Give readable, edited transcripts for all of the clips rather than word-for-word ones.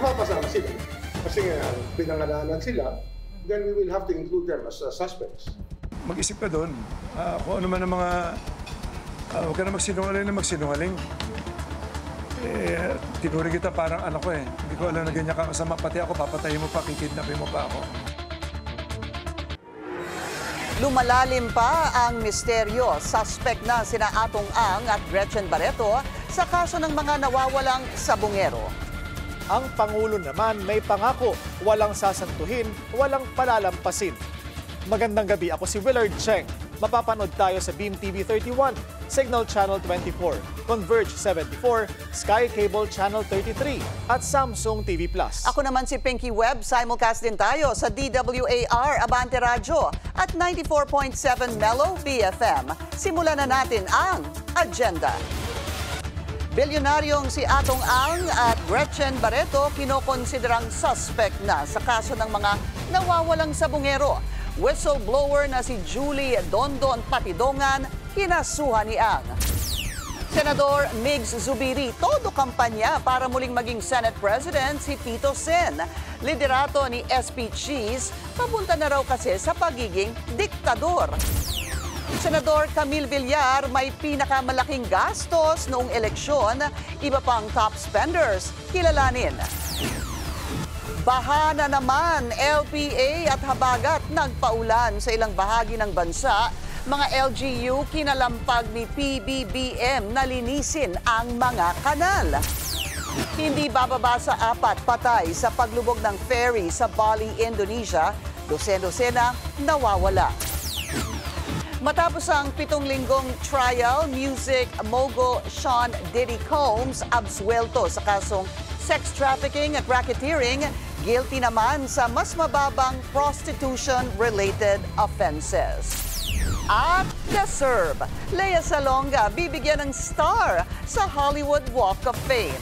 mapasama sila. Kasi nga, pinangalanan sila, then we will have to include them as suspects. Mag-isip ka doon. Kung ano man ang mga... huwag ka na magsinungaling. Tinuri kita parang anak ko eh. Hindi ko alam na ganyan ka kasama. Pati ako, papatayin mo pa, kikidnapin mo pa ako. Lumalalim pa ang misteryo. Suspect na sina Atong Ang at Gretchen Barreto sa kaso ng mga nawawalang sabungero. Ang Pangulo naman may pangako, walang sasantuhin, walang palalampasin. Magandang gabi, ako si Willard Cheng. Mapapanood tayo sa Beam TV 31, Signal Channel 24, Converge 74, Sky Cable Channel 33, at Samsung TV Plus. Ako naman si Pinky Webb, simulcast din tayo sa DWAR Abante Radyo at 94.7 Mellow BFM. Simulan na natin ang agenda. Bilyonaryong si Atong Ang at Gretchen Barreto kinokonsiderang suspect na sa kaso ng mga nawawalang sabungero. Whistleblower na si Julie Dondon Patidongan, kinasuhan ni Ang. Senador Migs Zubiri, todo kampanya para muling maging Senate President si Tito Sen. Liderato ni SP Cheese, papunta na raw kasi sa pagiging diktador. Senador Camille Villar, may pinakamalaking gastos noong eleksyon, iba pang top spenders, kilalanin. Baha na naman, LPA at habagat nagpaulan sa ilang bahagi ng bansa. Mga LGU kinalampag ni PBBM na linisin ang mga kanal. Hindi bababa sa 4 patay sa paglubog ng ferry sa Bali, Indonesia. Dosen-dosena nawawala. Matapos ang 7 linggong trial, music mogul Sean Diddy Combs absuelto sa kasong sex trafficking at racketeering. Guilty naman sa mas mababang prostitution-related offenses. At deserve, Lea Salonga bibigyan ng star sa Hollywood Walk of Fame.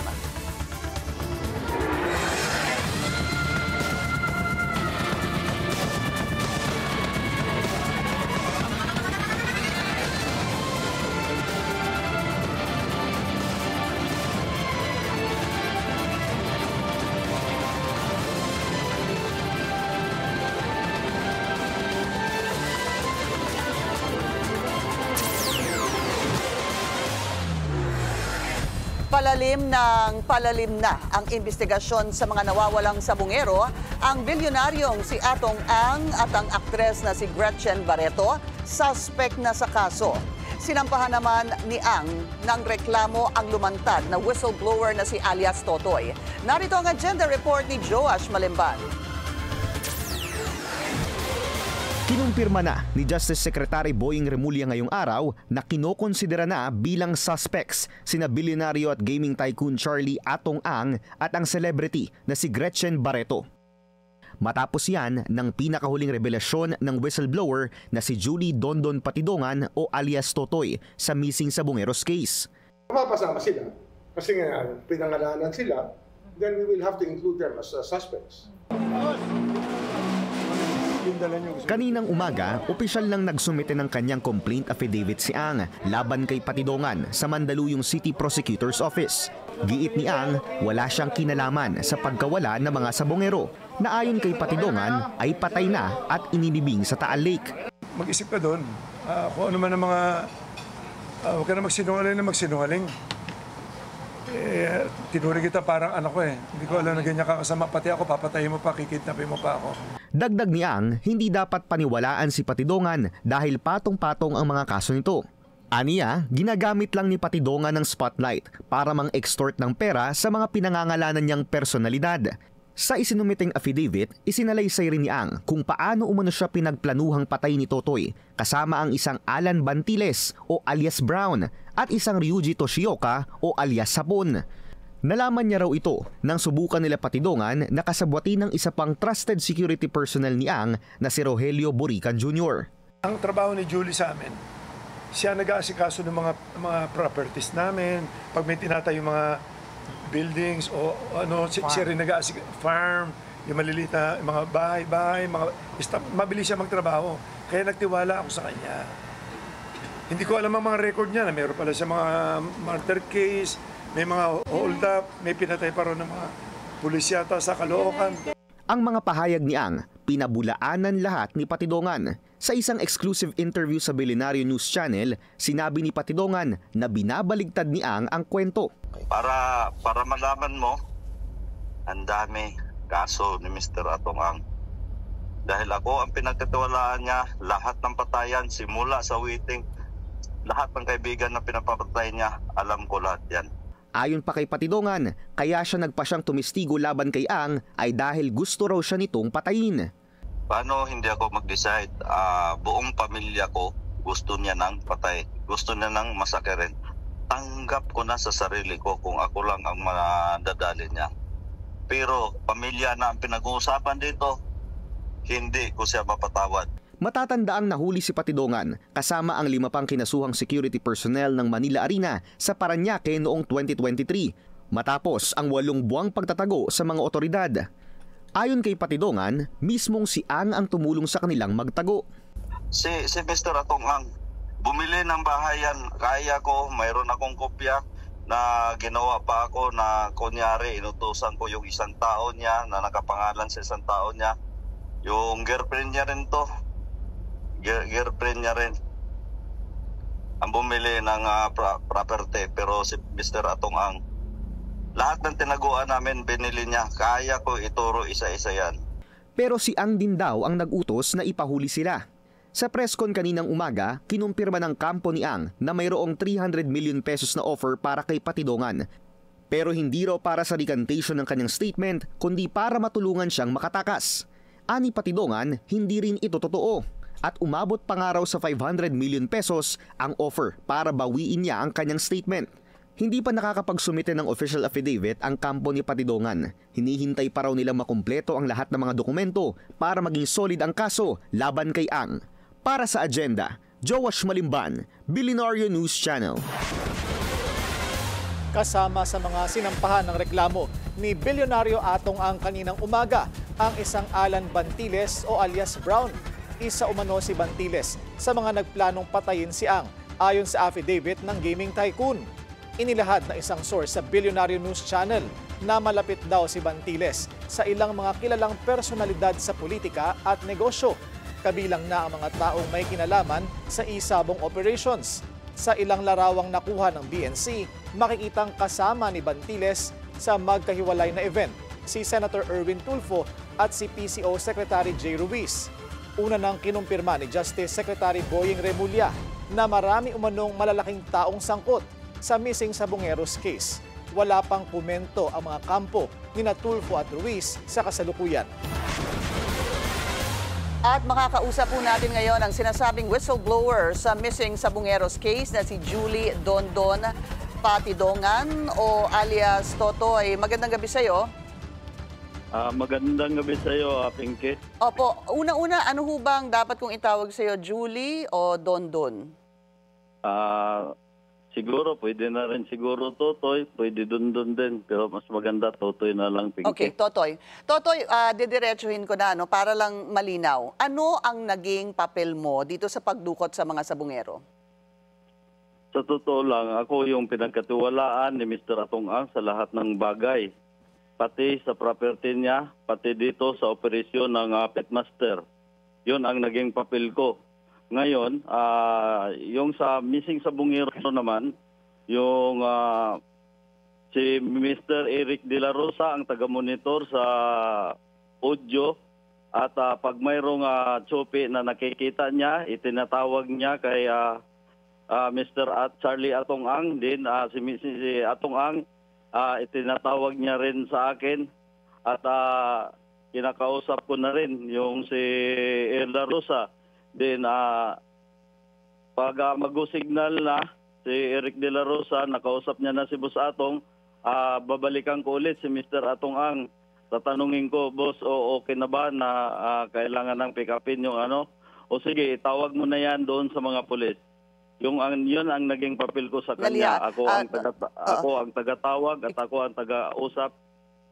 Palalim na ang investigasyon sa mga nawawalang sabungero. Ang bilyonaryong si Atong Ang at ang aktres na si Gretchen Barreto, suspect na sa kaso. Sinampahan naman ni Ang ng reklamo ang lumantad na whistleblower na si alias Totoy. Narito ang agenda report ni Joash Malimban. Kinumpirma na ni Justice Secretary Boying Remulla ngayong araw na kinokonsidera na bilang suspects sina bilyonaryo at gaming tycoon Charlie Atong Ang at ang celebrity na si Gretchen Barreto. Matapos yan ng pinakahuling revelasyon ng whistleblower na si Julie Dondon Patidongan o alias Totoy sa missing sabungeros case. Mapasama sila. Kasi nga, pinangalanan sila, then we will have to include them as suspects. Kaninang umaga, opisyal lang nagsumite ng kanyang complaint affidavit si Ang laban kay Patidongan sa Mandaluyong City Prosecutor's Office. Giit ni Ang, wala siyang kinalaman sa pagkawala ng mga sabongero na ayon kay Patidongan ay patay na at inilibing sa Taal Lake. Mag-isip ka doon. Kung ano man ang mga... huwag ka na magsinungaling. Tinuri kita parang anak ko eh. Hindi ko alam na ganyan ka kasama. Pati ako, papatayin mo pa, kikidnapin mo pa ako. Dagdag ni Ang, hindi dapat paniwalaan si Patidongan dahil patong-patong ang mga kaso nito. Aniya, ginagamit lang ni Patidongan ng spotlight para mang-extort ng pera sa mga pinangangalanan niyang personalidad. Sa isinumiteng affidavit, isinalaysay rin ni Ang kung paano umano siya pinagplanuhang patay ni Totoy kasama ang isang Alan Bantiles o alias Brown at isang Ryuji Toshioka o alias Sapon. Nalaman niya raw ito nang subukan nila Patidongan na kasabwati ng isa pang trusted security personnel ni Ang na si Rogelio Borican Jr. Ang trabaho ni Julie sa amin, siya nag-aasikaso ng mga properties namin. Pag may tinatayo mga buildings o ano, siya rin nag-aasikaso, farm, yung maliliit na mga bahay, mabilis siya magtrabaho. Kaya nagtiwala ako sa kanya. Hindi ko alam ang mga record niya na meron pala siya mga murder case, may mga hold up, may pinatay pa rin ng mga pulis yata sa Caloocan. Ang mga pahayag ni Ang, pinabulaanan lahat ni Patidongan. Sa isang exclusive interview sa Billionaire News Channel, sinabi ni Patidongan na binabaligtad ni Ang kwento. Para malaman mo, ang dami kaso ni Mr. Atong Ang. Dahil ako ang pinagkatiwalaan niya, lahat ng patayan, simula sa waiting, lahat ng kaibigan na pinapapatay niya, alam ko lahat yan. Ayon pa kay Patidongan, kaya siya nagpa siyang tumistigo laban kay Ang ay dahil gusto raw siya nitong patayin. Paano hindi ako mag-decide? Buong pamilya ko gusto niya nang patay, gusto niya nang masakirin. Tanggap ko na sa sarili ko kung ako lang ang madadali niya. Pero pamilya na ang pinag-uusapan dito, hindi ko siya mapatawad. Matatandaang nahuli si Patidongan kasama ang 5 pang kinasuhang security personnel ng Manila Arena sa Parañaque noong 2023 matapos ang 8 buwang pagtatago sa mga otoridad. Ayon kay Patidongan, mismong si Ang tumulong sa kanilang magtago. Si Mr. Atong Ang, bumili ng bahayan, kaya ko, mayroon akong kopya na ginawa pa ako na kunyari inutusan ko yung isang tao niya na nakapangalan sa isang tao niya. Yung girlfriend niya rin to. Girlfriend niya rin ang bumili ng property, pero si Mr. Atong Ang, lahat ng tinaguan namin binili niya, kaya ko ituro isa-isa yan. Pero si Ang din daw ang nag-utos na ipahuli sila. Sa presscon kaninang umaga, kinumpirma ng kampo ni Ang na mayroong 300 million pesos na offer para kay Patidongan. Pero hindi raw para sa recantation ng kanyang statement, kundi para matulungan siyang makatakas. Ani Patidongan, hindi rin ito totoo. At umabot pa nga raw sa 500 million pesos ang offer para bawiin niya ang kanyang statement. Hindi pa nakakapagsumite ng official affidavit ang kampo ni Patidongan. Hinihintay pa raw nilang makumpleto ang lahat ng mga dokumento para maging solid ang kaso laban kay Ang. Para sa agenda, Joash Malimban, Billionaire News Channel. Kasama sa mga sinampahan ng reklamo ni Bilyonaryo Atong Ang kaninang umaga ang isang Alan Bantiles o alias Brown. Isa umano si Bantiles sa mga nagplanong patayin si Ang ayon sa affidavit ng gaming tycoon. Inilahad na isang source sa Billionaire News Channel na malapit daw si Bantiles sa ilang mga kilalang personalidad sa politika at negosyo, kabilang na ang mga taong may kinalaman sa isabong operations. Sa ilang larawang nakuha ng BNC, makikitang kasama ni Bantiles sa magkahiwalay na event si Senator Erwin Tulfo at si PCO Secretary Jay Ruiz. Una nang kinumpirma ni Justice Secretary Boying Remulla na marami umanong malalaking taong sangkot sa missing Sabongeros case. Wala pang komento ang mga kampo ni Tulfo at Ruiz sa kasalukuyan. At makakausap po natin ngayon ang sinasabing whistleblower sa missing Sabongeros case na si Julie Dondon Patidongan o alias Totoy. Magandang gabi sa iyo. Magandang gabi sa iyo, Pinky. Opo, una-una, ano ho bang dapat kong itawag sa iyo, Julie o Dondon? Siguro, pwede na rin siguro Totoy, pwede Dondon din, pero mas maganda Totoy na lang, Pinky. Okay, Totoy. Totoy, didiretsuhin ko na, para lang malinaw. Ano ang naging papel mo dito sa pagdukot sa mga sabungero? Sa totoo lang, ako yung pinagkatiwalaan ni Mr. Atong Ang sa lahat ng bagay. Pati sa property niya, pati dito sa operasyon ng Pitmaster. Yun ang naging papel ko. Ngayon, yung sa missing Sabongero naman, yung si Mr. Eric De La Rosa ang taga-monitor sa audio at pag mayroong tsope na nakikita niya, itinatawag niya kay Mr. Charlie Atong Ang, din si Atong Ang, itinatawag niya rin sa akin at kinakausap ko na rin yung si Erla Rosa. Then pag mag-signal na si Eric De La Rosa, nakausap niya na si Boss Atong, babalikan ko ulit si Mr. Atong Ang. Tatanungin ko, Boss, okay na ba na kailangan ng pick upin yung ano? O sige, tawag mo na yan doon sa mga pulis. Yun ang naging papel ko sa kanya. Ako ang tagatawag at ako ang taga-usap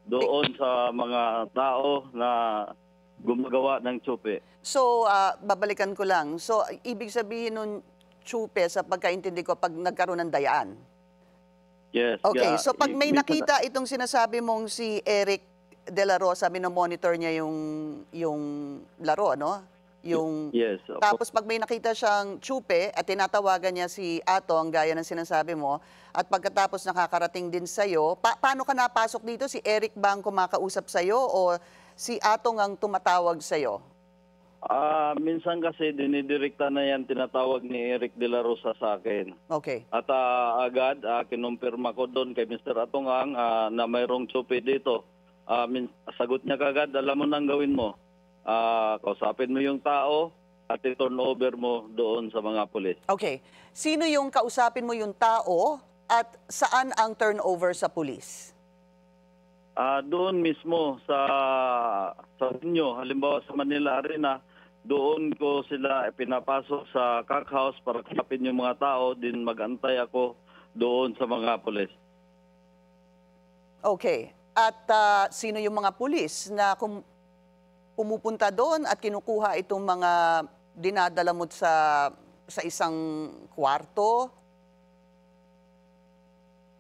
doon sa mga tao na gumagawa ng tsupe. So, babalikan ko lang. So, ibig sabihin nun tsupe sa pagkaintindi ko pag nagkaroon ng dayaan? Yes. Okay, yeah. so pag may nakita itong sinasabi mong si Eric De La Rosa, minomonitor niya yung laro, no? Yes. Opo. Tapos pag may nakita siyang tsupe at tinatawagan niya si Atong, gaya ng sinasabi mo, at pagkatapos nakakarating din sa'yo, paano ka napasok dito? Si Eric ba ang kumakausap sa'yo o si Atong ang tumatawag sa'yo? Minsan kasi dinidirekta na yan, tinatawag ni Eric De La Rosa sa akin. Okay. At agad, kinumpirma ko doon kay Mr. Atongang na mayroong tsupe dito. Sagot niya kagad, alam mo nang gawin mo. Kausapin mo yung tao at i-turn over mo doon sa mga pulis. Okay. Sino yung kausapin mo yung tao at saan ang turnover sa pulis? Doon mismo sa inyo, halimbawa sa Manila Arena, doon ko sila pinapasok sa cock house para kapin yung mga tao, din mag-antay ako doon sa mga pulis. Okay. At sino yung mga pulis na pumupunta doon at kinukuha itong mga dinadala mo sa isang kwarto?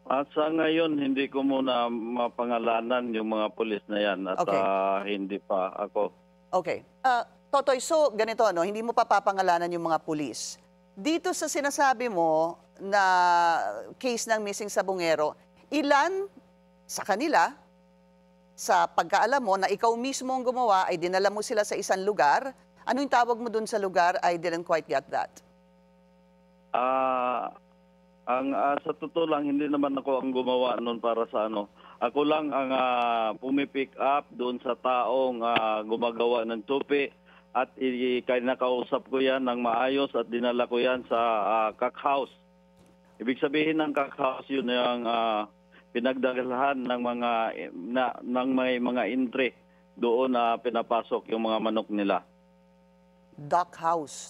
At sa ngayon, hindi ko muna mapangalanan yung mga pulis na yan at Okay. Hindi pa ako. Okay. Totoy, so ganito, no? Hindi mo pa papangalanan yung mga pulis. Dito sa sinasabi mo na case ng missing sabungero, ilan sa kanila, sa pagkaalam mo na ikaw mismo ang gumawa, ay dinala mo sila sa isang lugar? Ano yung tawag mo dun sa lugar? I didn't quite get that. Sa totoo lang, hindi naman ako ang gumawa noon para sa ano. Ako lang ang pumipick up doon sa taong gumagawa ng tupi at nakausap ko yan ng maayos at dinala ko yan sa cock house. Ibig sabihin ng cock house, yun yung pinagdagalahan ng may mga entry doon na pinapasok yung mga manok nila. Duck house.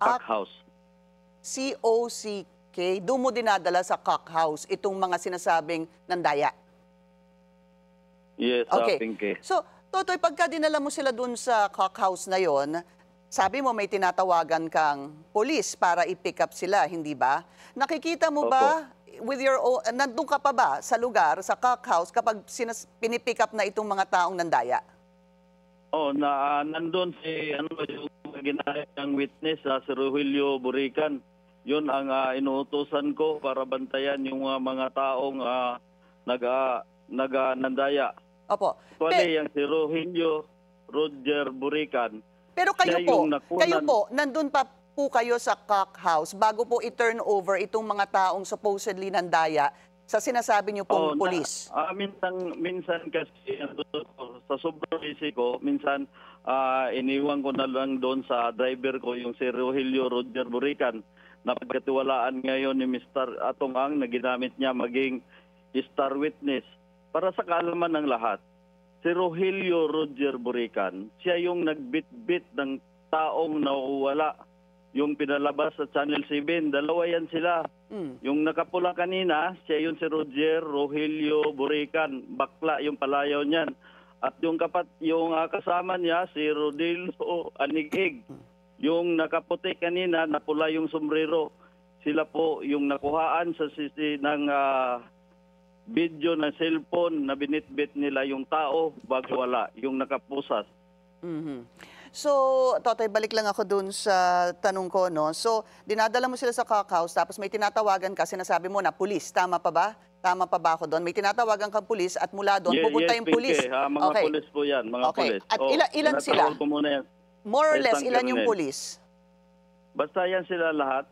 Cock house. COCK, doon mo dinadala sa cock house itong mga sinasabing nandaya. Yes, Okay. Pinky. So, Totoy, pagka dinala mo sila doon sa cock house na yon, sabi mo may tinatawagan kang police para i-pick up sila, hindi ba? Nakikita mo ba with your own, nandun ka pa ba sa lugar, sa cock house, kapag pinipick up na itong mga taong nandaya? Nandun yung ginahit ng witness, si Rogelio Burican. Yun ang inuutosan ko para bantayan yung mga taong nandaya. Opo. Actually, yung si Roger Burican. Pero kayo siya po, yung nakunan. nandun pa po kayo sa cock house bago po i-turn over itong mga taong supposedly nandaya sa sinasabi niyo pong police. Minsan kasi sa sobrang busy ko, minsan iniwan ko na lang doon sa driver ko yung si Rogelio Roger Burican na pagkatiwalaan ngayon ni Mr. Atongang na ginamit niya maging star witness. Para sa kaalaman ng lahat, si Rogelio Roger Burican, siya yung nagbitbit ng taong nawawala. Yung pinalabas sa Channel 7, dalawa yan sila. Yung nakapula kanina, siya yun si Rogelio Burican, bakla yung palayaw niyan. At yung kasama niya, si Rodilio Anigig, yung nakaputi kanina, napula yung sombrero. Sila po yung nakuhaan sa ng video ng cellphone na binitbit nila yung tao bago wala, yung nakapusas. So, Totoy, balik lang ako dun sa tanong ko, no? So, dinadala mo sila sa cock house, tapos may tinatawagan ka, sinasabi mo na pulis. Tama pa ba? Tama pa ba ako doon? May tinatawagan kang pulis at mula doon, pupunta yung pulis. Mga pulis po yan, mga pulis. At ilan sila? Ko muna yan. More or less, Isang ilan yung colonel. pulis? Basta yan sila lahat,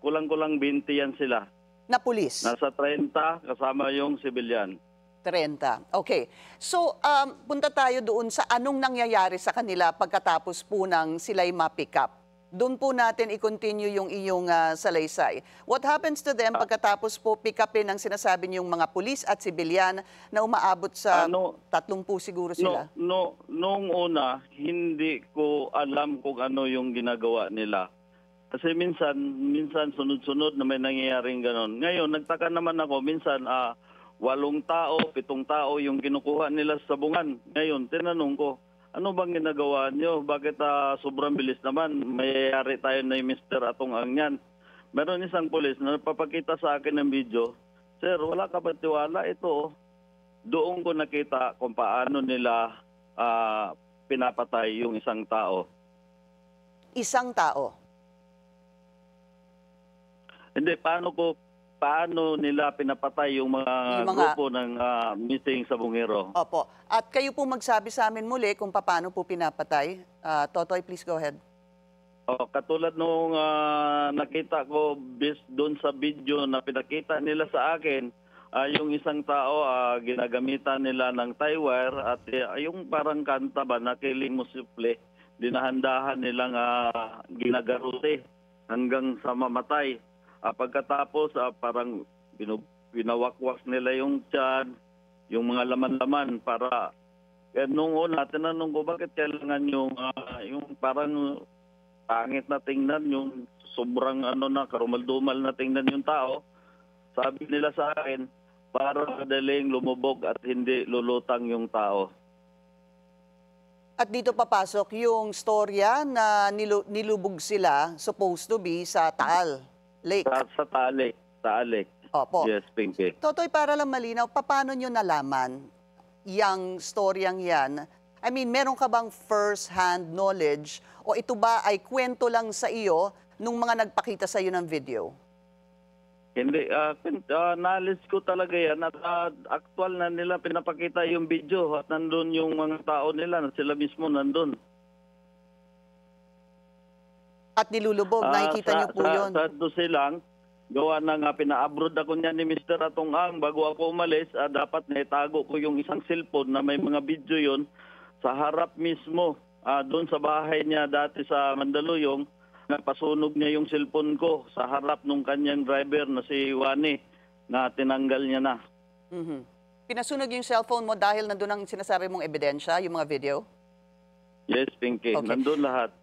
kulang-kulang 20 yan sila. Na pulis? Nasa 30, kasama yung civilian. 30. Okay. So, punta tayo doon sa anong nangyayari sa kanila pagkatapos po nang sila'y ma-pick up. Doon po natin i-continue yung iyong salaysay. What happens to them pagkatapos po pick upin ang sinasabi niyong mga pulis at sibilyan na umaabot sa 30 siguro sila? Noong una, hindi ko alam kung ano yung ginagawa nila. Kasi minsan sunod-sunod na may nangyayaring ganon. Ngayon, nagtaka naman ako, minsan 8 tao, 7 tao yung kinukuha nila sa sabungan. Ngayon, tinanong ko, ano bang ginagawa nyo? Bakit sobrang bilis naman? Mayayari tayo na yung Mr. Atongang yan. Meron isang pulis na napapakita sa akin ng video, Sir, wala ka ba tiwala? Ito, doon ko nakita kung paano nila pinapatay yung isang tao. Isang tao? Hindi, paano nila pinapatay yung mga grupo ng missing sa Bungero. Opo. At kayo po magsabi sa amin muli kung paano po pinapatay. Totoy, please go ahead. Katulad nung nakita ko based doon sa video na pinakita nila sa akin, yung isang tao ginagamitan nila ng tie wire at yung parang kanta ba na Killing Mo Softly, dinahandahan nilang ginagarote hanggang sa mamatay. Pagkatapos parang binawakwas nila yung tiyan, yung mga laman-laman para nung una tinanong ko bakit kailangan yung parang pangit na tingnan, yung sobrang karumal-dumal na tingnan yung tao. Sabi nila sa akin, para madaling lumubog at hindi lulutang yung tao. At dito papasok yung storya na nilubog sila, supposed to be, sa Taal Lake. Sa Taal. Opo. Yes, Pinky. Totoy, para lang malinaw, paano nyo nalaman yung storyang yan? I mean, meron ka bang first-hand knowledge o ito ba ay kwento lang sa iyo nung mga nagpakita sa iyo ng video? Hindi, knowledge ko talaga yan at actual na nila pinapakita yung video at nandun yung mga tao nila na sila mismo nandun. At nilulubog, nakikita niyo po yun. Sa silang, gawa na nga pina-abroad ako niya ni Mr. Atong Ang bago ako umalis, dapat naitago ko yung isang cellphone na may mga video yon sa harap mismo, doon sa bahay niya dati sa Mandaluyong. Napasunog niya yung cellphone ko sa harap nung kanyang driver na si Wani na tinanggal niya na. Pinasunog yung cellphone mo dahil nandun ang sinasabi mong ebidensya, yung mga video? Yes, Pinky. Okay. Nandun lahat.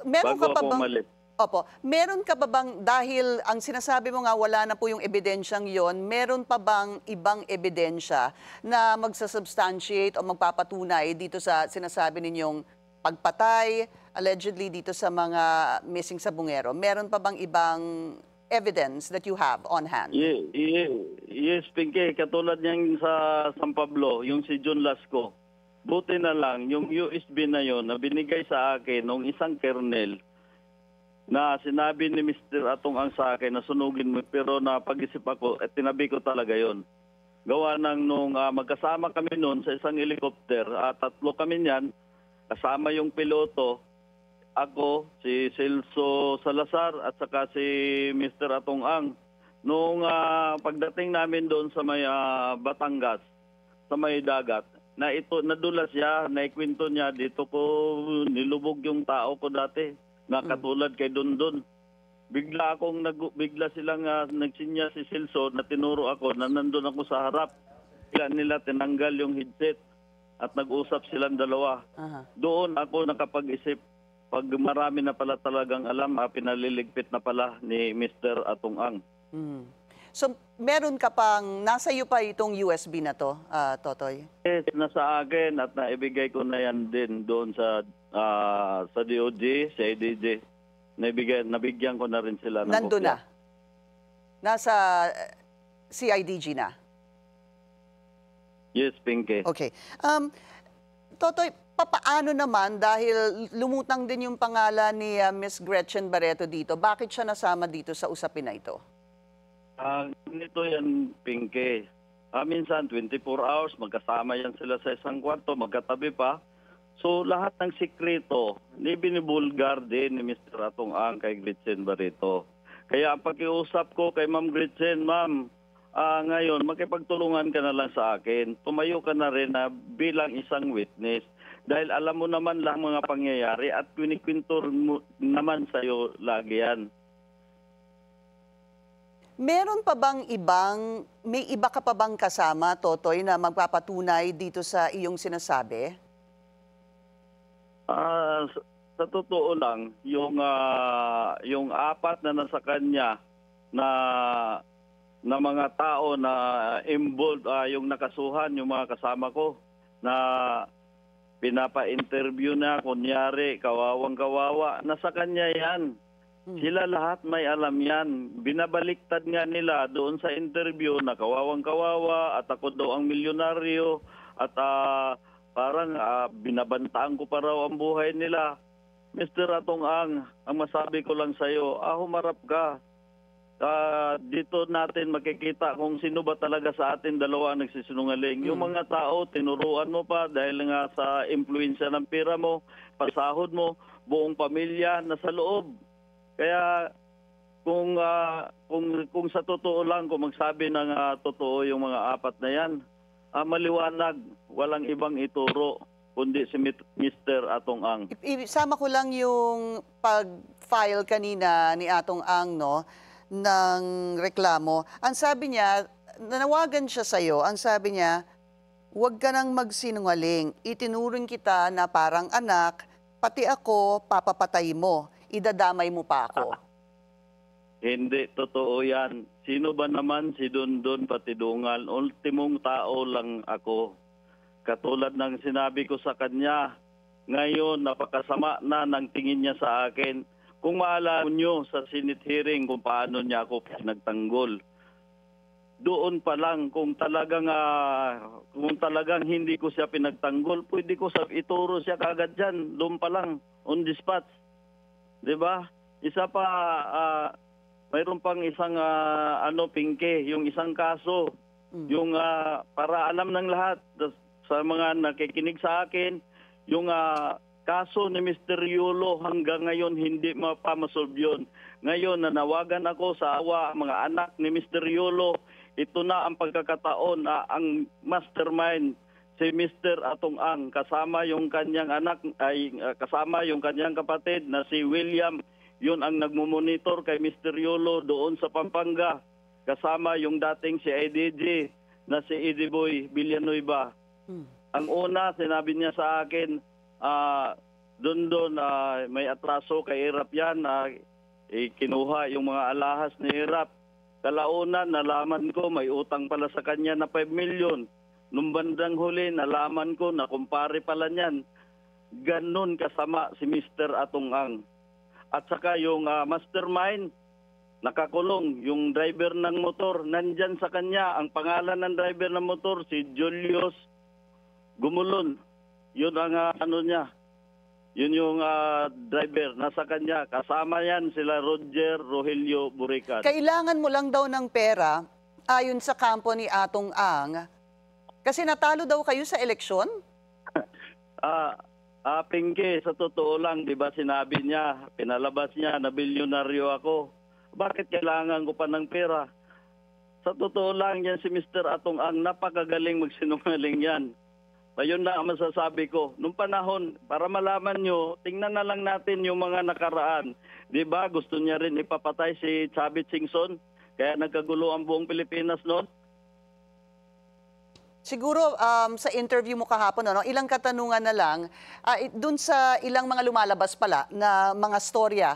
Meron bago ka pa ako bang... umalis. Opo. Meron ka ba bang, dahil ang sinasabi mo nga wala na po yung ebidensyang yon, meron pa bang ibang ebidensya na magsasubstantiate o magpapatunay dito sa sinasabi ninyong pagpatay, allegedly dito sa mga missing sa Bungero? Meron pa bang ibang evidence that you have on hand? Yes, Pinky. Katulad niyang sa San Pablo, yung si John Lasco. Buti na lang, yung USB na yon na binigay sa akin ng isang kernel na sinabi ni Mr. Atong Ang sa akin na sunugin mo, pero napag-isip ako at tinabi ko talaga yon. Gawa ng nung magkasama kami noon sa isang helicopter, tatlo kami niyan, kasama yung piloto, ako, si Celso Salazar at saka si Mr. Atong Ang. Nung pagdating namin doon sa may Batangas, sa may dagat, nadulas siya, naikwento niya, dito ko nilubog yung tao ko dati, na katulad kay Dondon. Bigla silang nagsinya si Celso na tinuro ako na nandun ako sa harap. Bigla nila tinanggal yung headset at nag-usap silang dalawa. Doon ako nakapag-isip, pag marami na pala talagang alam, pinaliligpit na pala ni Mr. Atong Ang. So, meron ka pang, nasa iyo pa itong USB na to, Totoy? Yes, nasa akin at naibigay ko na yan din doon sa DOJ, sa IDJ. Nabigyan ko na rin sila ng nandun na? Nasa CIDG na? Yes, Pinky. Okay. Totoy, papaano naman, dahil lumutang din yung pangalan ni Miss Gretchen Barreto dito, bakit siya nasama dito sa usapin na ito? Ganito yan, Pinky. Minsan, 24 hours, magkasama yan sila sa isang kwarto, magkatabi pa. So, lahat ng sikreto, binibulgar din ni Mr. Atong Ang kay Gretchen Barreto. Kaya ang pakiusap ko kay Ma'am Gretchen, Ma'am, ngayon, makipagtulungan ka na lang sa akin. Tumayo ka na rin na bilang isang witness. Dahil alam mo naman lang mga pangyayari at kwinikwento mo naman sa'yo lagi yan. Meron pa bang may iba ka pa bang kasama, Totoy, na magpapatunay dito sa iyong sinasabi? Sa totoo lang, yung apat na nasa kanya na mga tao na involved, yung nakasuhan, yung mga kasama ko, na pinapa-interview na, kunyari, kawawang-kawawa, nasa kanya yan. Sila lahat may alam yan. Binabaliktad nga nila doon sa interview na kawawang-kawawa at ako daw ang milyonaryo at parang binabantaan ko pa raw ang buhay nila. Mr. Atong ang masabi ko lang sa iyo, humarap ka. Dito natin makikita kung sino ba talaga sa atin dalawa nagsisinungaling. Yung mga tao, tinuruan mo pa dahil nga sa impluensya ng pera mo, pasahod mo, buong pamilya nasa loob. Kaya kung sa totoo lang, kung magsabi ng totoo yung mga apat na yan, maliwanag, walang ibang ituro kundi si Mr. Atong Ang. Isama ko lang yung pag-file kanina ni Atong Ang, no, ng reklamo. Ang sabi niya, nanawagan siya sa'yo, ang sabi niya, huwag ka nang magsinungaling. Itinuring kita na parang anak, pati ako, papapatay mo. Idadamay mo pa ako. Hindi, totoo yan. Sino ba naman si Dondon Patidongan? Ultimong tao lang ako. Katulad ng sinabi ko sa kanya, ngayon napakasama na ng tingin niya sa akin. Kung maalala nyo sa Senate hearing kung paano niya ako pinagtanggol, doon pa lang kung talagang hindi ko siya pinagtanggol, pwede ko ituro siya kagad dyan, doon pa lang, on the spot. Diba? Isa pa, mayroon pang isang Pinky, yung isang kaso, yung para alam ng lahat sa mga nakikinig sa akin, yung kaso ni Mr. Yulo hanggang ngayon hindi mapamasolve yun. Ngayon, nanawagan ako sa mga anak ni Mr. Yulo. Ito na ang pagkakataon na ang mastermind, si Mr. Atong Ang, kasama yung kanyang anak, kasama yung kanyang kapatid na si William. Yun ang nagmumonitor kay Mr. Yulo doon sa Pampanga. Kasama yung dating si IDG na si Ediboy Villanueva. Ang una, sinabi niya sa akin, doon may atraso kay Irap yan, kinuha yung mga alahas ni Irap. Kalaunan, nalaman ko may utang pala sa kanya na 5 million. Nung bandang huli, nalaman ko na kumpare pala niyan. Ganon kasama si Mr. Atong Ang. At saka yung mastermind, nakakulong. Yung driver ng motor, nandyan sa kanya. Ang pangalan ng driver ng motor, si Julius Gumulon. Yun ang niya. Yun yung driver, nasa kanya. Kasama yan sila Roger Rogelio Burican. Kailangan mo lang daw ng pera, ayon sa kampo ni Atong Ang, kasi natalo daw kayo sa eleksyon? Pinky, sa totoo lang, di ba sinabi niya, pinalabas niya na bilyonaryo ako. Bakit kailangan ko pa ng pera? Sa totoo lang yan si Mr. Atong Ang, napakagaling magsinungaling yan. Ayun na ang masasabi ko. Nung panahon, para malaman nyo, tingnan na lang natin yung mga nakaraan. Di ba gusto niya rin ipapatay si Chavit Singson? Kaya nagkagulo ang buong Pilipinas noon? Siguro sa interview mo kahapon, ilang katanungan na lang, dun sa ilang mga lumalabas pala na mga storya,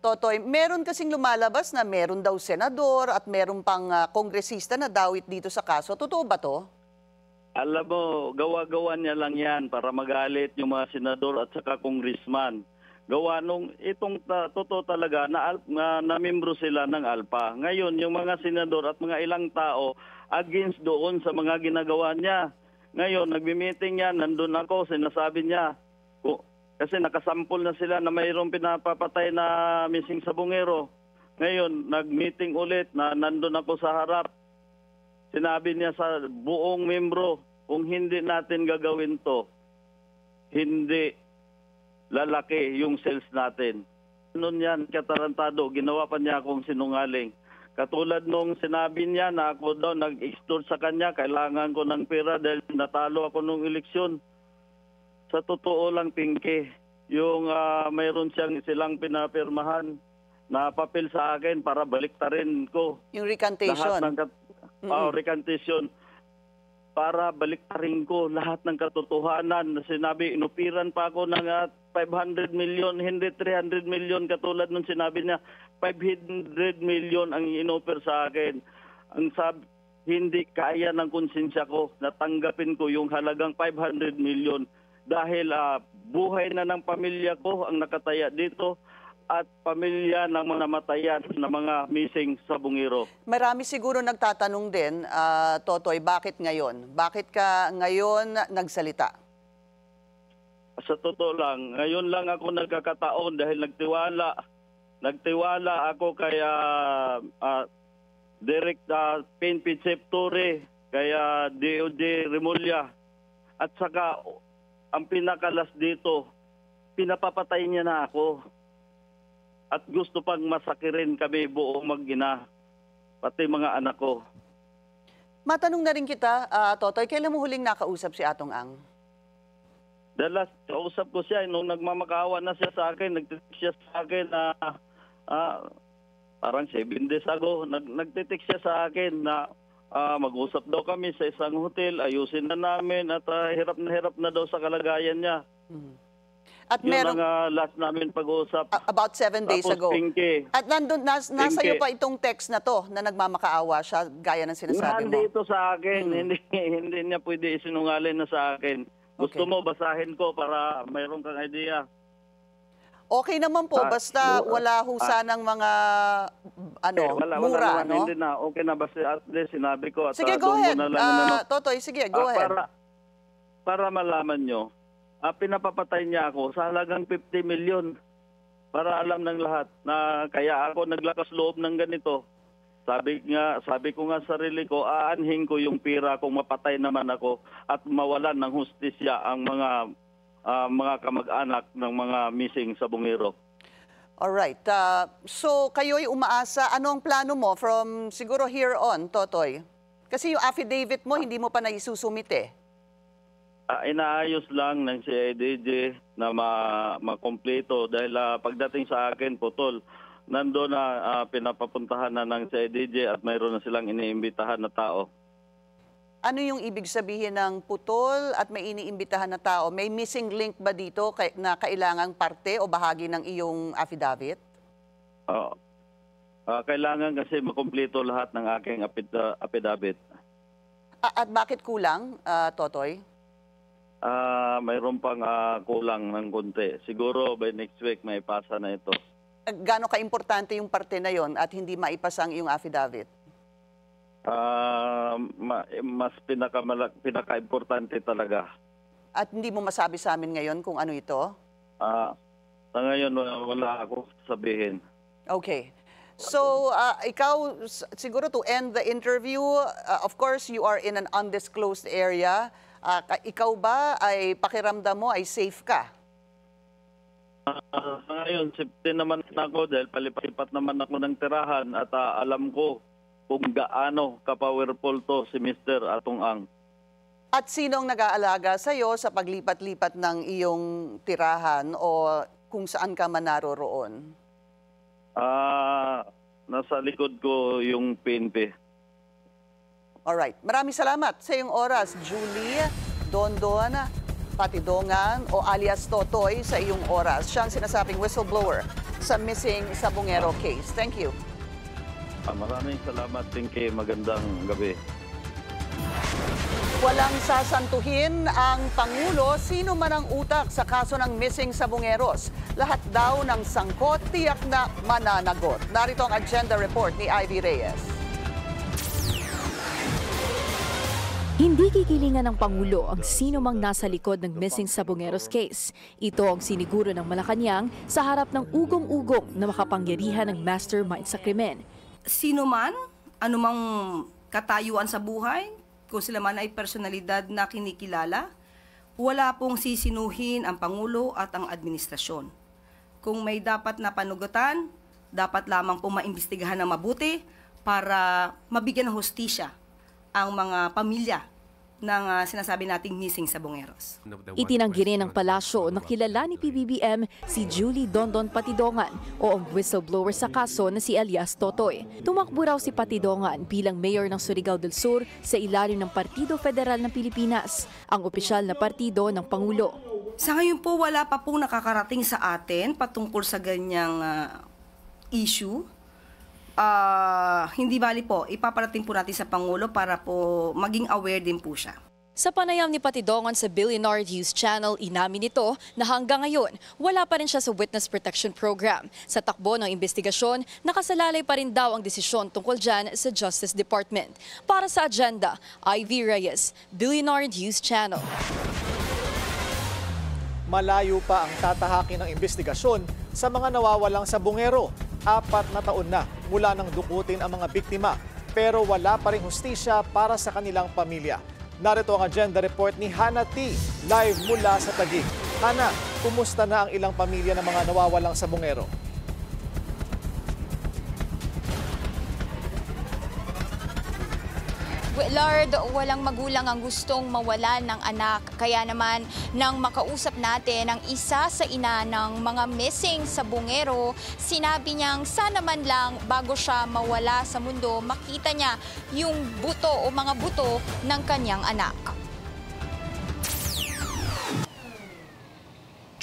Totoy, meron kasing lumalabas na meron daw senador at meron pang kongresista na dawit dito sa kaso. Totoo ba to? Alam mo, gawa-gawa niya lang yan para magalit yung mga senador at saka congressman. Gawa nung itong totoo talaga na membro sila ng ALPA. Ngayon, yung mga senador at mga ilang tao against doon sa mga ginagawa niya. Ngayon, nagmi-meeting yan, nandun ako, sinasabi niya, kasi nakasampol na sila na mayroong pinapapatay na missing sa bungero. Ngayon, nag-meeting ulit na nandun ako sa harap. Sinabi niya sa buong membro, kung hindi natin gagawin to, hindi lalaki yung sales natin. Noon yan, katarantado, ginawa pa niya akong sinungaling. Katulad nung sinabi niya na ako daw nag-extort sa kanya, kailangan ko ng pera dahil natalo ako nung eleksyon. Sa totoo lang, Pinky, yung mayroon silang pinapirmahan na papel sa akin para baliktarin ko. Yung recantation. Lahat ng recantation. Para baliktarin ko lahat ng katotohanan. Sinabi, inupiran pa ako ng 500 million, hindi 300 million katulad nung sinabi niya. 500 million ang inoper sa akin. Ang sabi, hindi kaya ng konsensya ko. Natanggapin ko yung halagang 500 million dahil buhay na ng pamilya ko ang nakataya dito. at pamilya ng mga namatayan na mga missing sa Bungiro. Marami siguro nagtatanong din, Totoy, bakit ngayon? Bakit ka ngayon nagsalita? Sa totoo lang, ngayon lang ako nagkakataon dahil nagtiwala ako kay Direct PNP Chief Torre, kay DOJ Remulla. At saka, ang pinakalas dito, pinapapatay niya na ako. At gusto pang masakirin kami buong mag-ina, pati mga anak ko. Matanong na rin kita, Totoy, kailan mo huling nakausap si Atong Ang? Dahil kausap ko siya, nung nagmamakawa na siya sa akin, nagtitik siya sa akin na parang 7 days ago, nagtitik siya sa akin na mag-usap daw kami sa isang hotel, ayusin na namin at hirap na daw sa kalagayan niya. At Yun ang last namin pag-usap. About 7 days Tapos, ago. Pinky. At nandun, nasa iyo pa itong text na to na nagmamakaawa siya, gaya ng sinasabi mo. Nandito sa akin, hindi niya pwede isinungaling na sa akin. Gusto mo, basahin ko para mayroon kang idea. Okay naman po, basta wala husa ng mga mura, no? Hindi na, okay na, basta at least sinabi ko. At, sige, go ahead. Totoy, sige, go ahead. Para malaman nyo, pinapapatay niya ako sa halagang 50 million. Para alam ng lahat na kaya ako naglakas loob ng ganito. Sabi ko nga sa sarili ko, aanhin ko yung pira kung mapatay naman ako at mawalan ng hustisya ang mga kamag-anak ng mga missing sa Bungiro. Alright. So, kayo'y umaasa. Ano ang plano mo from siguro here on, Totoy? Kasi yung affidavit mo, hindi mo pa naisusumite. Inaayos lang ng CIDJ na makompleto dahil pagdating sa akin, putol. Nandoon na pinapapuntahan na ng CIDJ at mayroon na silang iniimbitahan na tao. Ano yung ibig sabihin ng putol at may iniimbitahan na tao? May missing link ba dito na kailangang parte o bahagi ng iyong affidavit? Kailangan kasi makumpleto lahat ng aking affidavit. At bakit kulang, Totoy? Mayroon pang kulang ng konti. Siguro by next week may pasa na ito. Gaano ka-importante yung parte na yon at hindi maipasa ang iyong affidavit? Mas pinaka-importante talaga. At hindi mo masabi sa amin ngayon kung ano ito? Ngayon wala ako sabihin. Okay. So, ikaw, siguro to end the interview, of course, you are in an undisclosed area. Ikaw ba ay pakiramdam mo ay safe ka? Ngayon, safety naman ako dahil palipat naman ako ng tirahan at alam ko kung gaano ka-powerful to si Mr. Atong Ang. At sino ang nag-aalaga sa iyo sa paglipat-lipat ng iyong tirahan o kung saan ka man naroroon? Nasa likod ko yung PNP. Alright. Maraming salamat sa iyong oras, Julie Dondon Patidongan o alias Totoy sa iyong oras. Siya ang sinasabing whistleblower sa missing sa Bungero case. Thank you. Maraming salamat, Pinky. Magandang gabi. Walang sasantuhin ang Pangulo sino man ang utak sa kaso ng missing sa Bungeros. Lahat daw ng sangkot tiyak na mananagot. Narito ang agenda report ni Ivy Reyes. Hindi kikilingan ng Pangulo ang sino mang nasa likod ng missing sa Bungeros case. Ito ang siniguro ng Malacanang sa harap ng ugong-ugong na makapangyarihan ng mastermind sa krimen. Sino man, anumang katayuan sa buhay, kung sila man ay personalidad na kinikilala, wala pong sisinuhin ang Pangulo at ang administrasyon. Kung may dapat na panugutan, dapat lamang pong maimbestigahan ng mabuti para mabigyan ng hustisya ang mga pamilya ng sinasabi nating missing sa Bungeros. Itinanggi rin ng palasyo na kilala ni PBBM si Julie Dondon Patidongan o ang whistleblower sa kaso na si alias Totoy. Tumakbo raw si Patidongan bilang mayor ng Surigao del Sur sa ilalim ng Partido Federal ng Pilipinas, ang opisyal na partido ng Pangulo. Sa ngayon po, wala pa pong nakakarating sa atin patungkol sa ganyang issue. Hindi bali po, ipaparating po natin sa Pangulo para po maging aware din po siya. Sa panayam ni Patidongan sa Billionaire News Channel, inamin nito na hanggang ngayon wala pa rin siya sa Witness Protection Program. Sa takbo ng investigasyon, nakasalalay pa rin daw ang desisyon tungkol dyan sa Justice Department. Para sa Agenda, Ivy Reyes, Billionaire News Channel. Malayo pa ang tatahakin ng investigasyon sa mga nawawalang sabungero. 4 na taon na mula nang dukutin ang mga biktima, pero wala pa rin hustisya para sa kanilang pamilya. Narito ang agenda report ni Hannah T. Live mula sa Taguig. Hannah, kumusta na ang ilang pamilya ng mga nawawalang sabungero? Lord, walang magulang ang gustong mawalan ng anak. Kaya naman, nang makausap natin ang isa sa ina ng mga missing sabungero, sinabi niyang sana man lang bago siya mawala sa mundo, makita niya yung buto o mga buto ng kanyang anak.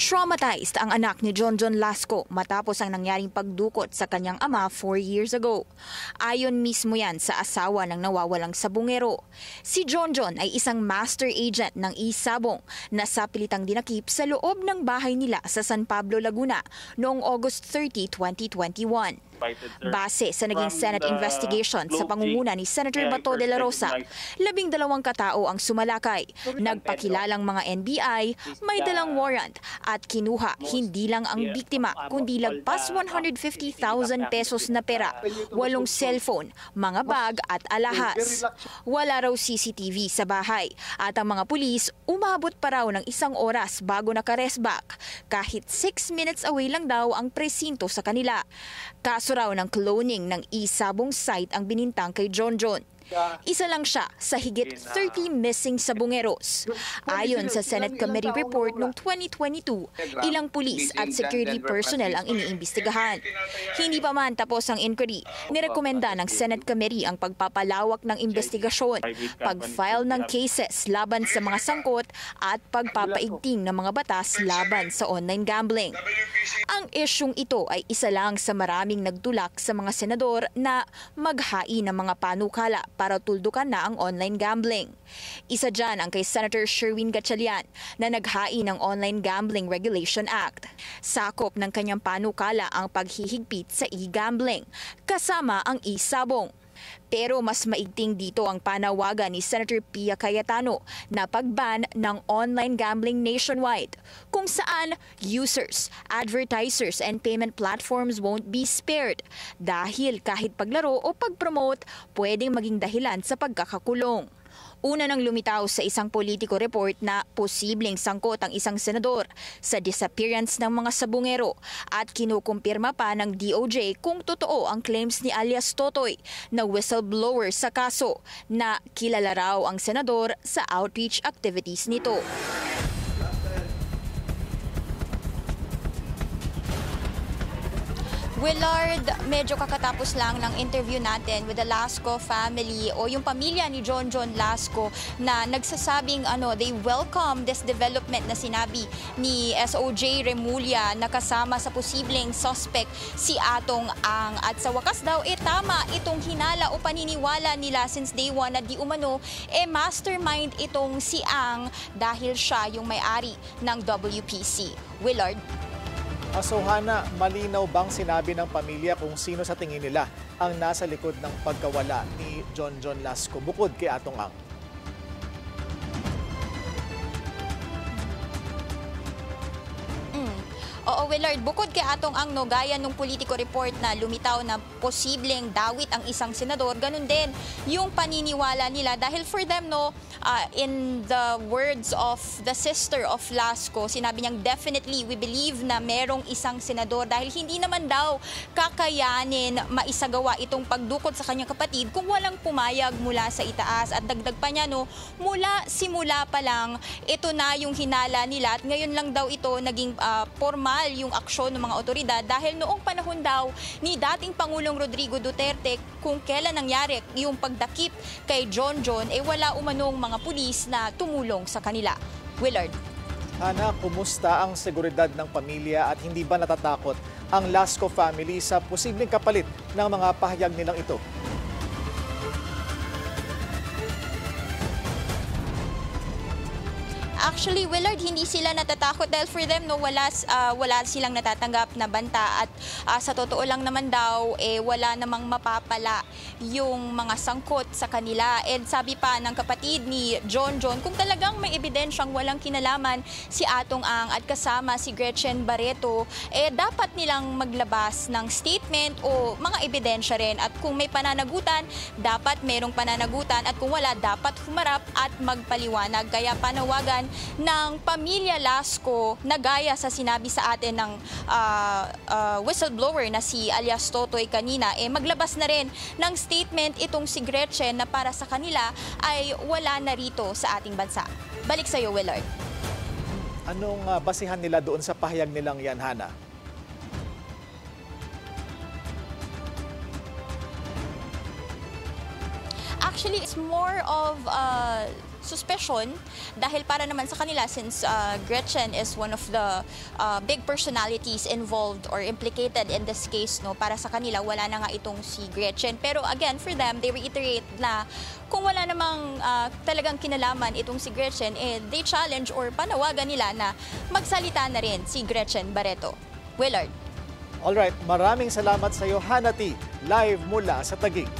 Traumatized ang anak ni John Lasco matapos ang nangyaring pagdukot sa kanyang ama 4 years ago. Ayon mismo yan sa asawa ng nawawalang sabungero. Si John ay isang master agent ng Isabong na sapilitang dinakip sa loob ng bahay nila sa San Pablo, Laguna noong August 30, 2021. Base sa naging Senate investigation sa pangunguna ni Senator Bato de la Rosa, 12 katao ang sumalakay, nagpakilalang mga NBI, may dalang warrant at kinuha hindi lang ang biktima kundi lagpas 150,000 pesos na pera, 8 cellphone, mga bag at alahas. Wala raw CCTV sa bahay at ang mga pulis umabot pa raw ng 1 oras bago nakaresback, kahit 6 minutes away lang daw ang presinto sa kanila. Kaso raw ng cloning ng Isabong site ang binintang kay John. Isa lang siya sa higit 30 missing sabungeros. Ayon sa Senate Committee Report noong 2022, ilang pulis at security personnel ang iniimbestigahan. Hindi pa man tapos ang inquiry, nirekomenda ng Senate Committee ang pagpapalawak ng investigasyon, pag-file ng cases laban sa mga sangkot at pagpapaigting ng mga batas laban sa online gambling. Ang isyung ito ay isa lang sa maraming nagtulak sa mga senador na maghain ng mga panukala para tuldukan na ang online gambling. Isa dyan ang kay Senator Sherwin Gatchalian na naghain ng Online Gambling Regulation Act. Sakop ng kanyang panukala ang paghihigpit sa e-gambling, kasama ang Isabong. Pero mas maigting dito ang panawagan ni Senator Pia Cayetano na pag-ban ng online gambling nationwide, kung saan users, advertisers, and payment platforms won't be spared dahil kahit paglaro o pag-promote pwedeng maging dahilan sa pagkakakulong. Una nang lumitaw sa isang Politico report na posibleng sangkot ang isang senador sa disappearance ng mga sabungero at kinukumpirma pa ng DOJ kung totoo ang claims ni alias Totoy na whistleblower sa kaso na kilala raw ang senador sa outreach activities nito. Willard, medyo kakatapos lang ng interview natin with the Lasco family o yung pamilya ni John Lasco na nagsasabing they welcome this development na sinabi ni SOJ Remulla na kasama sa posibleng suspect si Atong Ang. At sa wakas daw, tama itong hinala o paniniwala nila since day one na di umano, mastermind itong si Ang dahil siya yung may-ari ng WPC. Willard? So Hannah, malinaw bang sinabi ng pamilya kung sino sa tingin nila ang nasa likod ng pagkawala ni John Lasco bukod kay Atong Ang? Oo, Willard, bukod kay Atong Ang, gaya nung Politico report na lumitaw na posibleng dawit ang isang senador, ganun din yung paniniwala nila dahil for them, in the words of the sister of Lasco, sinabi niyang definitely we believe na merong isang senador dahil hindi naman daw kakayanin maisagawa itong pagdukot sa kanyang kapatid kung walang pumayag mula sa itaas. At dagdag pa niya, mula simula pa lang, ito na yung hinala nila at ngayon lang daw ito naging formal yung aksyon ng mga otoridad dahil noong panahon daw ni dating Pangulong Rodrigo Duterte kung kailan nangyari yung pagdakip kay John, wala umanong mga pulis na tumulong sa kanila. Willard. Hannah, kumusta ang seguridad ng pamilya at hindi ba natatakot ang Lasco family sa posibleng kapalit ng mga pahayag nilang ito? Actually, Willard, hindi sila natatakot dahil for them, no, wala silang natatanggap na banta at sa totoo lang naman daw, wala namang mapapala yung mga sangkot sa kanila. And sabi pa ng kapatid ni John, kung talagang may ebidensyang walang kinalaman si Atong Ang at kasama si Gretchen Barreto, dapat nilang maglabas ng statement o mga ebidensya rin. At kung may pananagutan, dapat merong pananagutan at kung wala, dapat humarap at magpaliwanag. Kaya panawagan ng pamilya Lasco na gaya sa sinabi sa atin ng whistleblower na si alias Totoy kanina, maglabas na rin ng statement itong si Gretchen na para sa kanila ay wala na rito sa ating bansa. Balik sa iyo, Willard. Anong basihan nila doon sa pahayag nilang yan, Hana? Actually, it's more of suspicion dahil para naman sa kanila, since Gretchen is one of the big personalities involved or implicated in this case, no, para sa kanila wala na nga itong si Gretchen. Pero again, for them, they reiterate na kung wala namang talagang kinalaman itong si Gretchen, they challenge or panawagan nila na magsalita na rin si Gretchen Barreto. Willard. Alright, maraming salamat sa iyo, Hana T, live mula sa Taguig.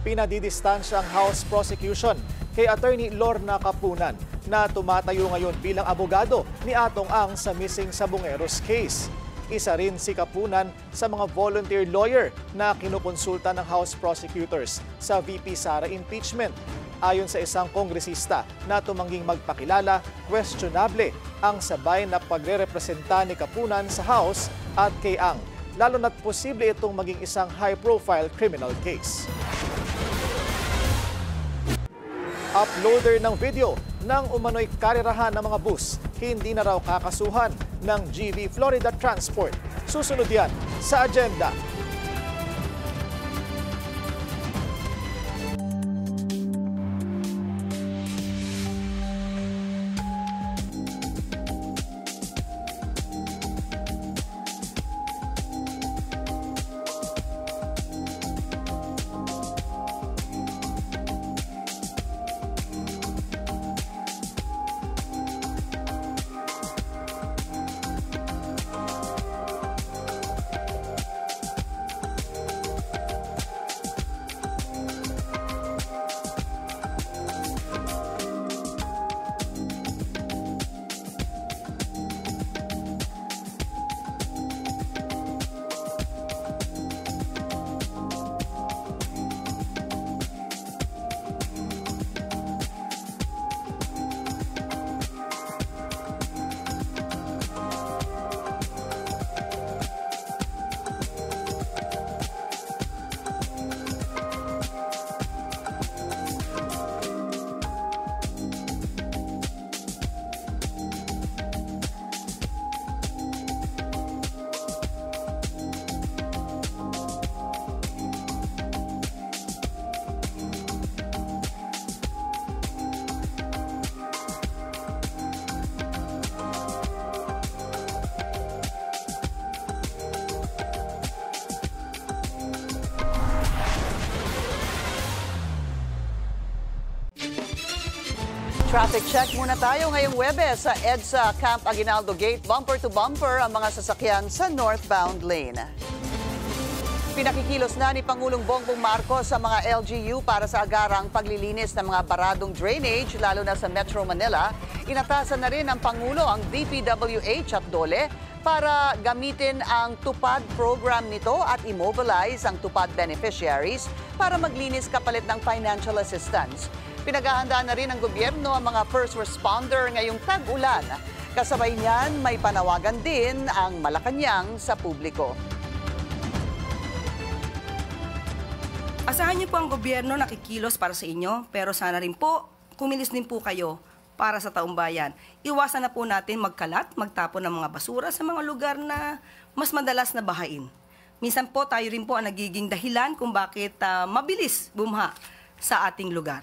Pinadidistansya ang House Prosecution kay Attorney Lorna Kapunan na tumatayo ngayon bilang abogado ni Atong Ang sa missing Sabongeros case. Isa rin si Kapunan sa mga volunteer lawyer na kinukonsulta ng House Prosecutors sa VP Sara impeachment. Ayon sa isang kongresista na tumangging magpakilala, questionable ang sabay na pagre-representa ni Kapunan sa House at kay Ang, lalo na't posible itong maging isang high-profile criminal case. Uploader ng video ng umano'y karirahan ng mga bus, hindi na raw kakasuhan ng GV Florida Transport. Susunod yan sa agenda. Traffic check muna tayo ngayong Webes sa EDSA Camp Aguinaldo Gate. Bumper to bumper ang mga sasakyan sa northbound lane. Pinakikilos na ni Pangulong Bongbong Marcos sa mga LGU para sa agarang paglilinis ng mga baradong drainage, lalo na sa Metro Manila. Inatasan na rin ng Pangulo ang DPWH at DOLE para gamitin ang TUPAD program nito at immobilize ang TUPAD beneficiaries para maglinis kapalit ng financial assistance. Pinaghahandaan na rin ng gobyerno ang mga first responder ngayong tag-ulan. Kasabay niyan, may panawagan din ang Malacanang sa publiko. Asahan niyo po ang gobyerno nakikilos para sa inyo, pero sana rin po, kumilos din po kayo para sa taong bayan. Iwasan na po natin magkalat, magtapon ng mga basura sa mga lugar na mas madalas na bahain. Minsan po tayo rin po ang nagiging dahilan kung bakit mabilis bumha sa ating lugar.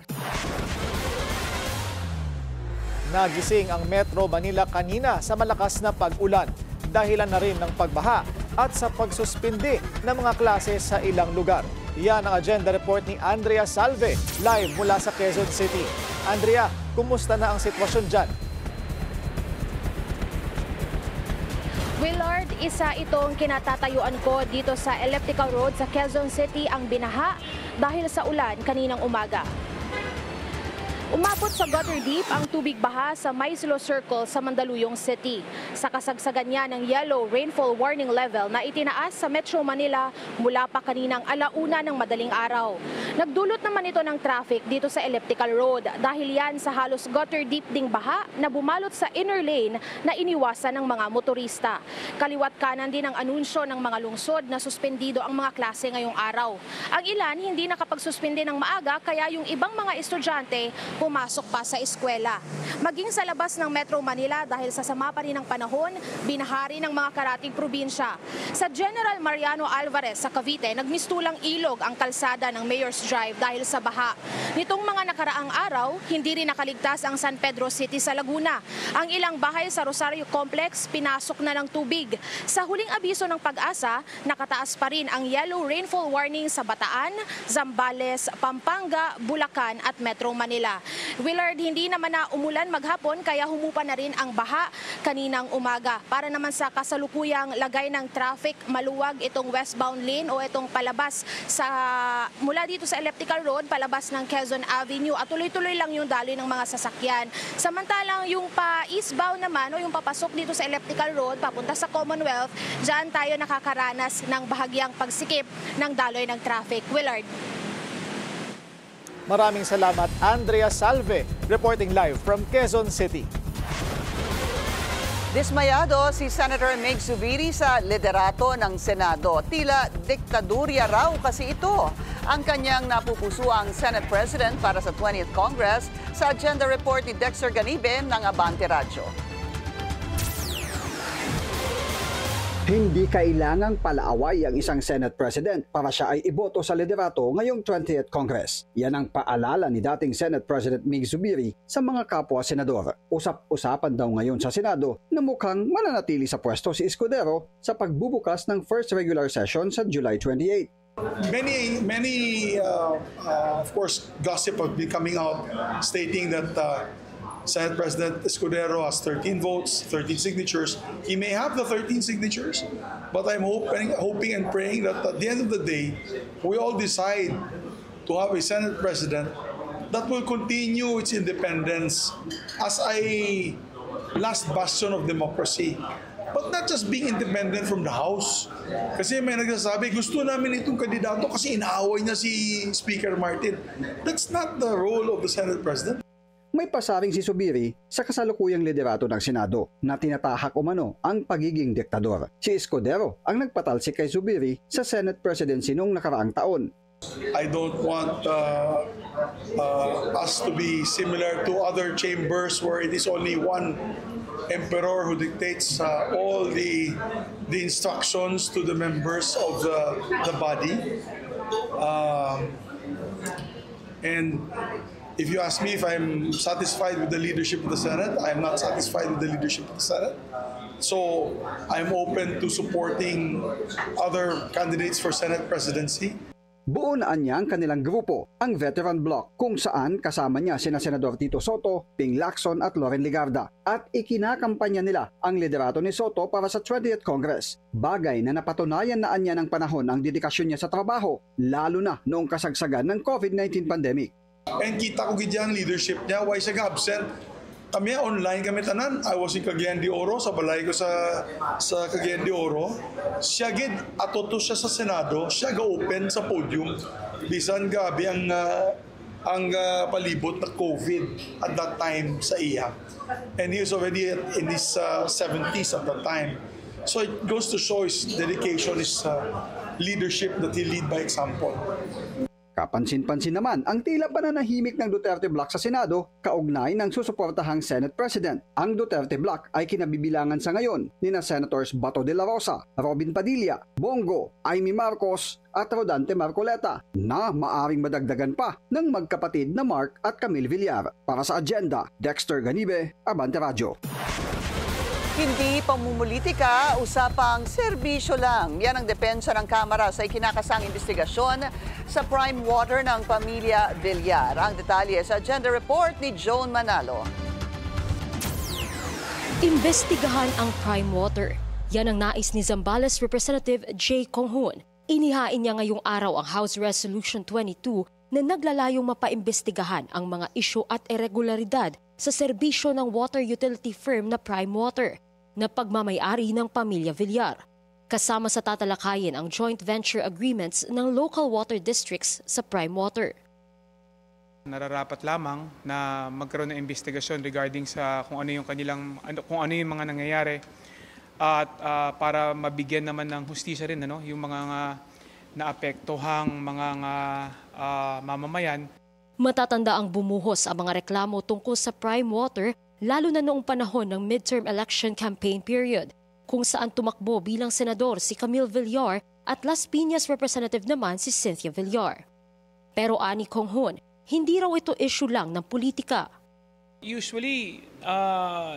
Nagising ang Metro Manila kanina sa malakas na pag-ulan. Dahilan na rin ng pagbaha at sa pagsuspindi ng mga klase sa ilang lugar. Yan ang agenda report ni Andrea Salve, live mula sa Quezon City. Andrea, kumusta na ang sitwasyon dyan? Willard, isa itong kinatatayuan ko dito sa Elliptical Road sa Quezon City ang binaha dahil sa ulan kaninang umaga. Umabot sa gutter deep ang tubig baha sa Maislo Circle sa Mandaluyong City. Sa kasagsagan niya ng yellow rainfall warning level na itinaas sa Metro Manila mula pa kaninang 1:00 ng madaling araw. Nagdulot naman ito ng traffic dito sa Elliptical Road dahil yan sa halos gutter deep ding baha na bumalot sa inner lane na iniwasan ng mga motorista. Kaliwat kanan din ang anunsyo ng mga lungsod na suspendido ang mga klase ngayong araw. Ang ilan hindi nakapagsuspende ng maaga kaya yung ibang mga estudyante pumasok pa sa eskwela. Maging sa labas ng Metro Manila dahil sa sama pa rin ng panahon, binahari ng mga karating probinsya. Sa General Mariano Alvarez sa Cavite, nagmistulang ilog ang kalsada ng Mayor's Drive dahil sa baha. Nitong mga nakaraang araw, hindi rin nakaligtas ang San Pedro City sa Laguna. Ang ilang bahay sa Rosario Complex, pinasok na ng tubig. Sa huling abiso ng Pag-asa, nakataas pa rin ang yellow rainfall warning sa Bataan, Zambales, Pampanga, Bulacan at Metro Manila. Willard, hindi naman na umulan maghapon kaya humupa na rin ang baha kaninang umaga. Para naman sa kasalukuyang lagay ng traffic, maluwag itong westbound lane o itong palabas sa mula dito sa Elliptical Road, palabas ng Quezon Avenue at tuloy-tuloy lang yung daloy ng mga sasakyan. Samantalang yung pa-eastbound naman o yung papasok dito sa Elliptical Road, papunta sa Commonwealth, dyan tayo nakakaranas ng bahagyang pagsikip ng daloy ng traffic. Willard. Maraming salamat, Andrea Salve, reporting live from Quezon City. Dismayado si Senator Mig Zubiri sa liderato ng Senado. Tila diktadurya raw kasi ito. Ang kanyang napupusuang Senate President para sa 20th Congress sa agenda report ni Dexter Ganibe ng Abante Radio. Hindi kailangang palaaway ang isang Senate President para siya ay iboto sa liderato ngayong 20th Congress. Yan ang paalala ni dating Senate President Mig Zubiri sa mga kapwa senador. Usap-usapan daw ngayon sa Senado na mukhang mananatili sa pwesto si Escudero sa pagbubukas ng first regular session sa July 28. Many of course, gossip have been coming out stating that Senate President Escudero has 13 votes, 13 signatures. He may have the 13 signatures, but I'm hoping and praying that at the end of the day, we all decide to have a Senate President that will continue its independence as a last bastion of democracy. But not just being independent from the House. Kasi may nagsasabi, gusto namin itong kandidato kasi inaaway niya si Speaker Martin. That's not the role of the Senate President. May pasaring si Zubiri sa kasalukuyang liderato ng Senado na tinatahak umano ang pagiging diktador. Si Escudero ang nagpatalsik kay Zubiri sa Senate presidency noong nakaraang taon. I don't want us to be similar to other chambers where it is only one emperor who dictates all the instructions to the members of the body. And if you ask me if I'm satisfied with the leadership of the Senate, I am not satisfied with the leadership of the Senate. So I'm open to supporting other candidates for Senate presidency. Buo na niya ang kanilang grupo, ang Veteran Bloc, kung saan kasama niya sina Senador Tito Soto, Ping Lacson at Loren Ligarda. At ikinakampanya nila ang liderato ni Soto para sa 20th Congress. Bagay na napatunayan na niya ng panahon ang dedikasyon niya sa trabaho, lalo na noong kasagsagan ng COVID-19 pandemic. And kita ko gid ang leadership niya, why siya absent. Kami online kami tanan. I was in Cagayan de Oro, sa balay ko sa Cagayan de Oro. Siya gid atoto siya sa Senado, siya ga-open sa podium. Bisan gabi ang palibot na COVID at that time sa iya. And he was already in his 70s at that time. So it goes to show his dedication, his leadership, that he lead by example. Kapansin-pansin naman ang tila pananahimik ng Duterte Bloc sa Senado kaugnay ng susuportahang Senate President. Ang Duterte Bloc ay kinabibilangan sa ngayon ni na Senators Bato de la Rosa, Robin Padilla, Bongo, Amy Marcos at Rodante Marcoleta na maaring madagdagan pa ng magkapatid na Mark at Camille Villar. Para sa Agenda, Dexter Ganibe, Abante Radio. Hindi pamumulitika, usapang serbisyo lang. Yan ang depensa ng Kamara sa ikinakasang investigasyon sa prime water ng pamilya Villar. Ang detalye sa agenda report ni Joan Manalo. Imbestigahan ang prime water. Yan ang nais ni Zambales Representative Jay Conghun. Inihain niya ngayong araw ang House Resolution 22 na naglalayong mapaimbestigahan ang mga isyu at irregularidad sa serbisyo ng water utility firm na Prime Water na pagmamay-ari ng pamilya Villar. Kasama sa tatalakayin ang joint venture agreements ng local water districts sa Prime Water. Nararapat lamang na magkaroon ng investigasyon regarding sa kung ano yung mga nangyayari at para mabigyan naman ng hustisya rin yung mga naapektuhang mga mamamayan. Matatanda ang bumuhos ang mga reklamo tungkol sa Prime Water lalo na noong panahon ng midterm election campaign period kung saan tumakbo bilang senador si Camille Villar at Las Piñas representative naman si Cynthia Villar. Pero ani Conghun, hindi raw ito issue lang ng politika. Usually,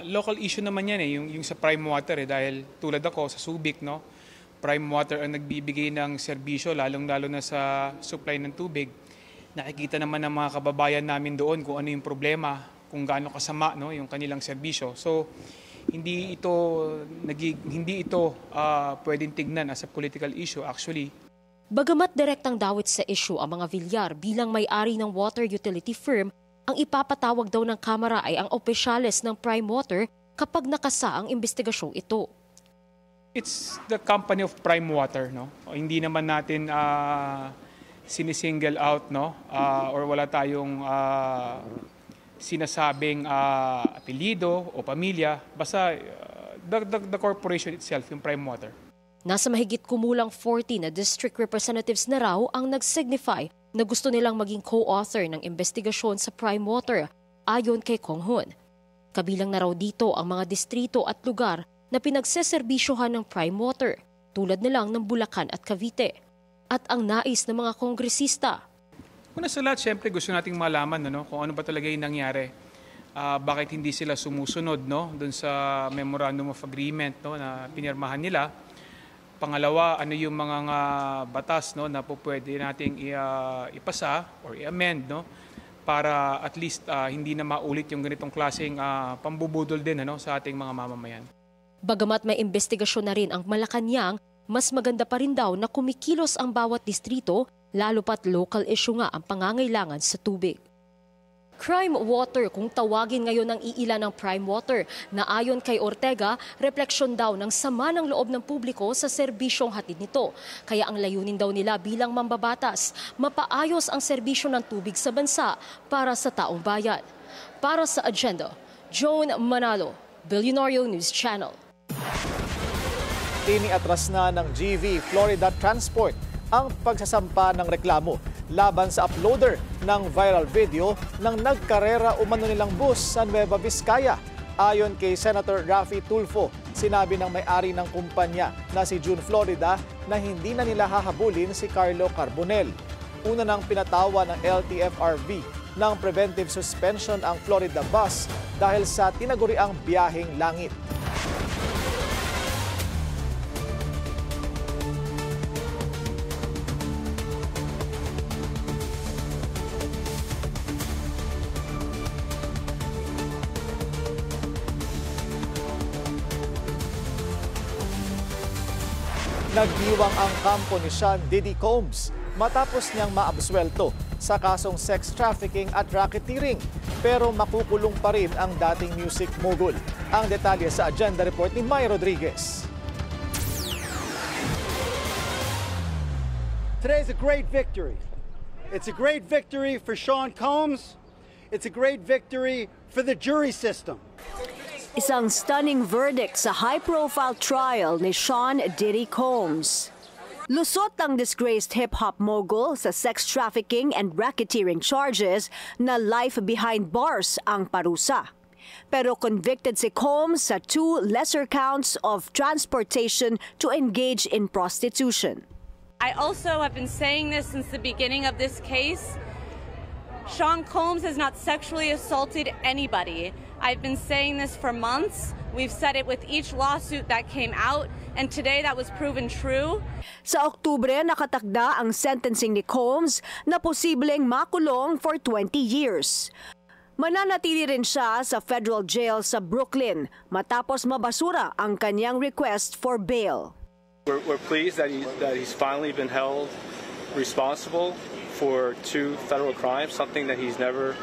local issue naman yan yung sa Prime Water dahil tulad ako sa Subic, Prime Water ang nagbibigay ng serbisyo lalong-lalo na sa supply ng tubig. Nakikita naman ng mga kababayan namin doon kung ano yung problema, kung gaano kasama yung kanilang serbisyo. So, hindi ito pwedeng tignan as a political issue actually. Bagamat direktang dawit sa issue ang mga Villar bilang may-ari ng water utility firm, ang ipapatawag daw ng Kamara ay ang opisyales ng Prime Water kapag nakasa ang investigasyong ito. It's the company of Prime Water, Hindi naman natin sinisingle out, or wala tayong sinasabing apelyido o pamilya, basta the corporation itself, yung Prime Water. Nasa mahigit kumulang 40 na district representatives na raw ang nag-signify na gusto nilang maging co-author ng investigasyon sa Prime Water ayon kay Conghun. Kabilang na raw dito ang mga distrito at lugar na pinagseserbisyohan ng Prime Water tulad nilang ng Bulacan at Cavite. At ang nais ng mga kongresista. Una sa lahat, siyempre gusto nating malaman kung ano ba talaga yung nangyari. Bakit hindi sila sumusunod doon sa Memorandum of Agreement na pinirmahan nila. Pangalawa, ano yung mga batas na pwede nating ipasa or i-amend para at least hindi na maulit yung ganitong klaseng pambubudol din sa ating mga mamamayan. Bagamat may investigasyon na rin ang Malacanang, mas maganda pa rin daw na kumikilos ang bawat distrito, lalo pat local issue nga ang pangangailangan sa tubig. Crime water kung tawagin ngayon ang iilan ng Prime Water na ayon kay Ortega, refleksyon daw ng sama ng loob ng publiko sa serbisyong hatid nito. Kaya ang layunin daw nila bilang mambabatas, mapaayos ang serbisyo ng tubig sa bansa para sa taong bayan. Para sa agenda, Joan Manalo, Billionario News Channel. Iniatras na ng GV Florida Transport ang pagsasampa ng reklamo laban sa uploader ng viral video ng nagkarera umano nilang bus sa Nueva Vizcaya. Ayon kay Senator Raffy Tulfo, sinabi ng may-ari ng kumpanya na si June Florida na hindi na nila hahabulin si Carlo Carbonell. Una nang pinatawa ng LTFRB ng preventive suspension ang Florida bus dahil sa tinaguriang biyaheng langit. Nagdiwang ang kampo ni Sean Diddy Combs matapos niyang maabsuelto sa kasong sex trafficking at racketeering. Pero makukulong pa rin ang dating music mogul. Ang detalye sa agenda report ni May Rodriguez. Today's a great victory. It's a great victory for Sean Combs. It's a great victory for the jury system. Isang stunning verdict sa high-profile trial ni Sean Diddy Combs. Lusot ang disgraced hip-hop mogul sa sex trafficking and racketeering charges na life behind bars ang parusa. Pero convicted si Combs sa 2 lesser counts of transportation to engage in prostitution. I also have been saying this since the beginning of this case. Sean Combs has not sexually assaulted anybody. I've been saying this for months. We've said it with each lawsuit that came out, and today that was proven true. Sa Oktubre, nakatakda ang sentencing ni Combs na posibleng makulong for 20 years. Mananatili rin siya sa federal jail sa Brooklyn matapos mabasura ang kanyang request for bail. We're pleased that he's finally been held responsible for 2 federal crimes, something that he's never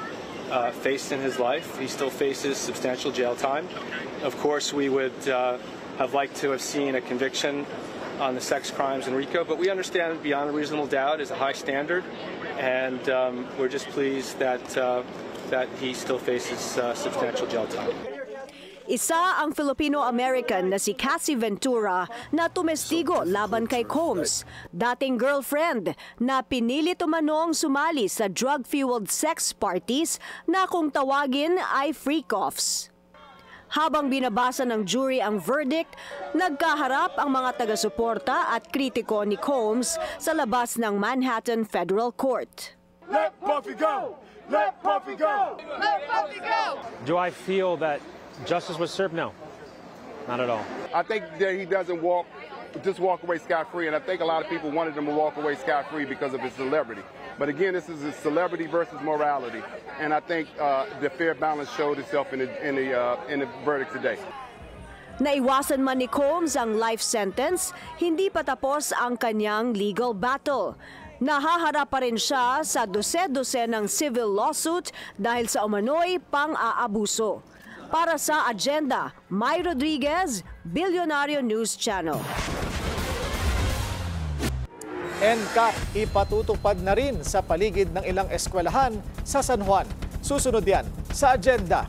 faced in his life. He still faces substantial jail time. Of course, we would have liked to have seen a conviction on the sex crimes in RICO, but we understand beyond a reasonable doubt is a high standard, and we're just pleased that he still faces substantial jail time. Isa ang Filipino-American na si Cassie Ventura na tumestigo laban kay Combs, dating girlfriend na pinilit umanong sumali sa drug-fueled sex parties na kung tawagin ay freak-offs. Habang binabasa ng jury ang verdict, nagkaharap ang mga taga-suporta at kritiko ni Combs sa labas ng Manhattan Federal Court. Let Puffy go! Let Puffy go! Let Puffy go! Do I feel that justice was served? No, not at all. I think that he doesn't just walk away scot-free, and I think a lot of people wanted him to walk away scot-free because of his celebrity. But again, this is a celebrity versus morality, and I think the fair balance showed itself in the verdict today. Naiwasan man ni Combs ang life sentence, hindi pa tapos ang kanyang legal battle. Nahaharap pa rin siya sa dose-dose ng civil lawsuit dahil sa umano'y pang-aabuso. Para sa Agenda, May Rodriguez, Billionario News Channel. NCAP ipatutupad na rin sa paligid ng ilang eskwelahan sa San Juan. Susunod yan sa Agenda.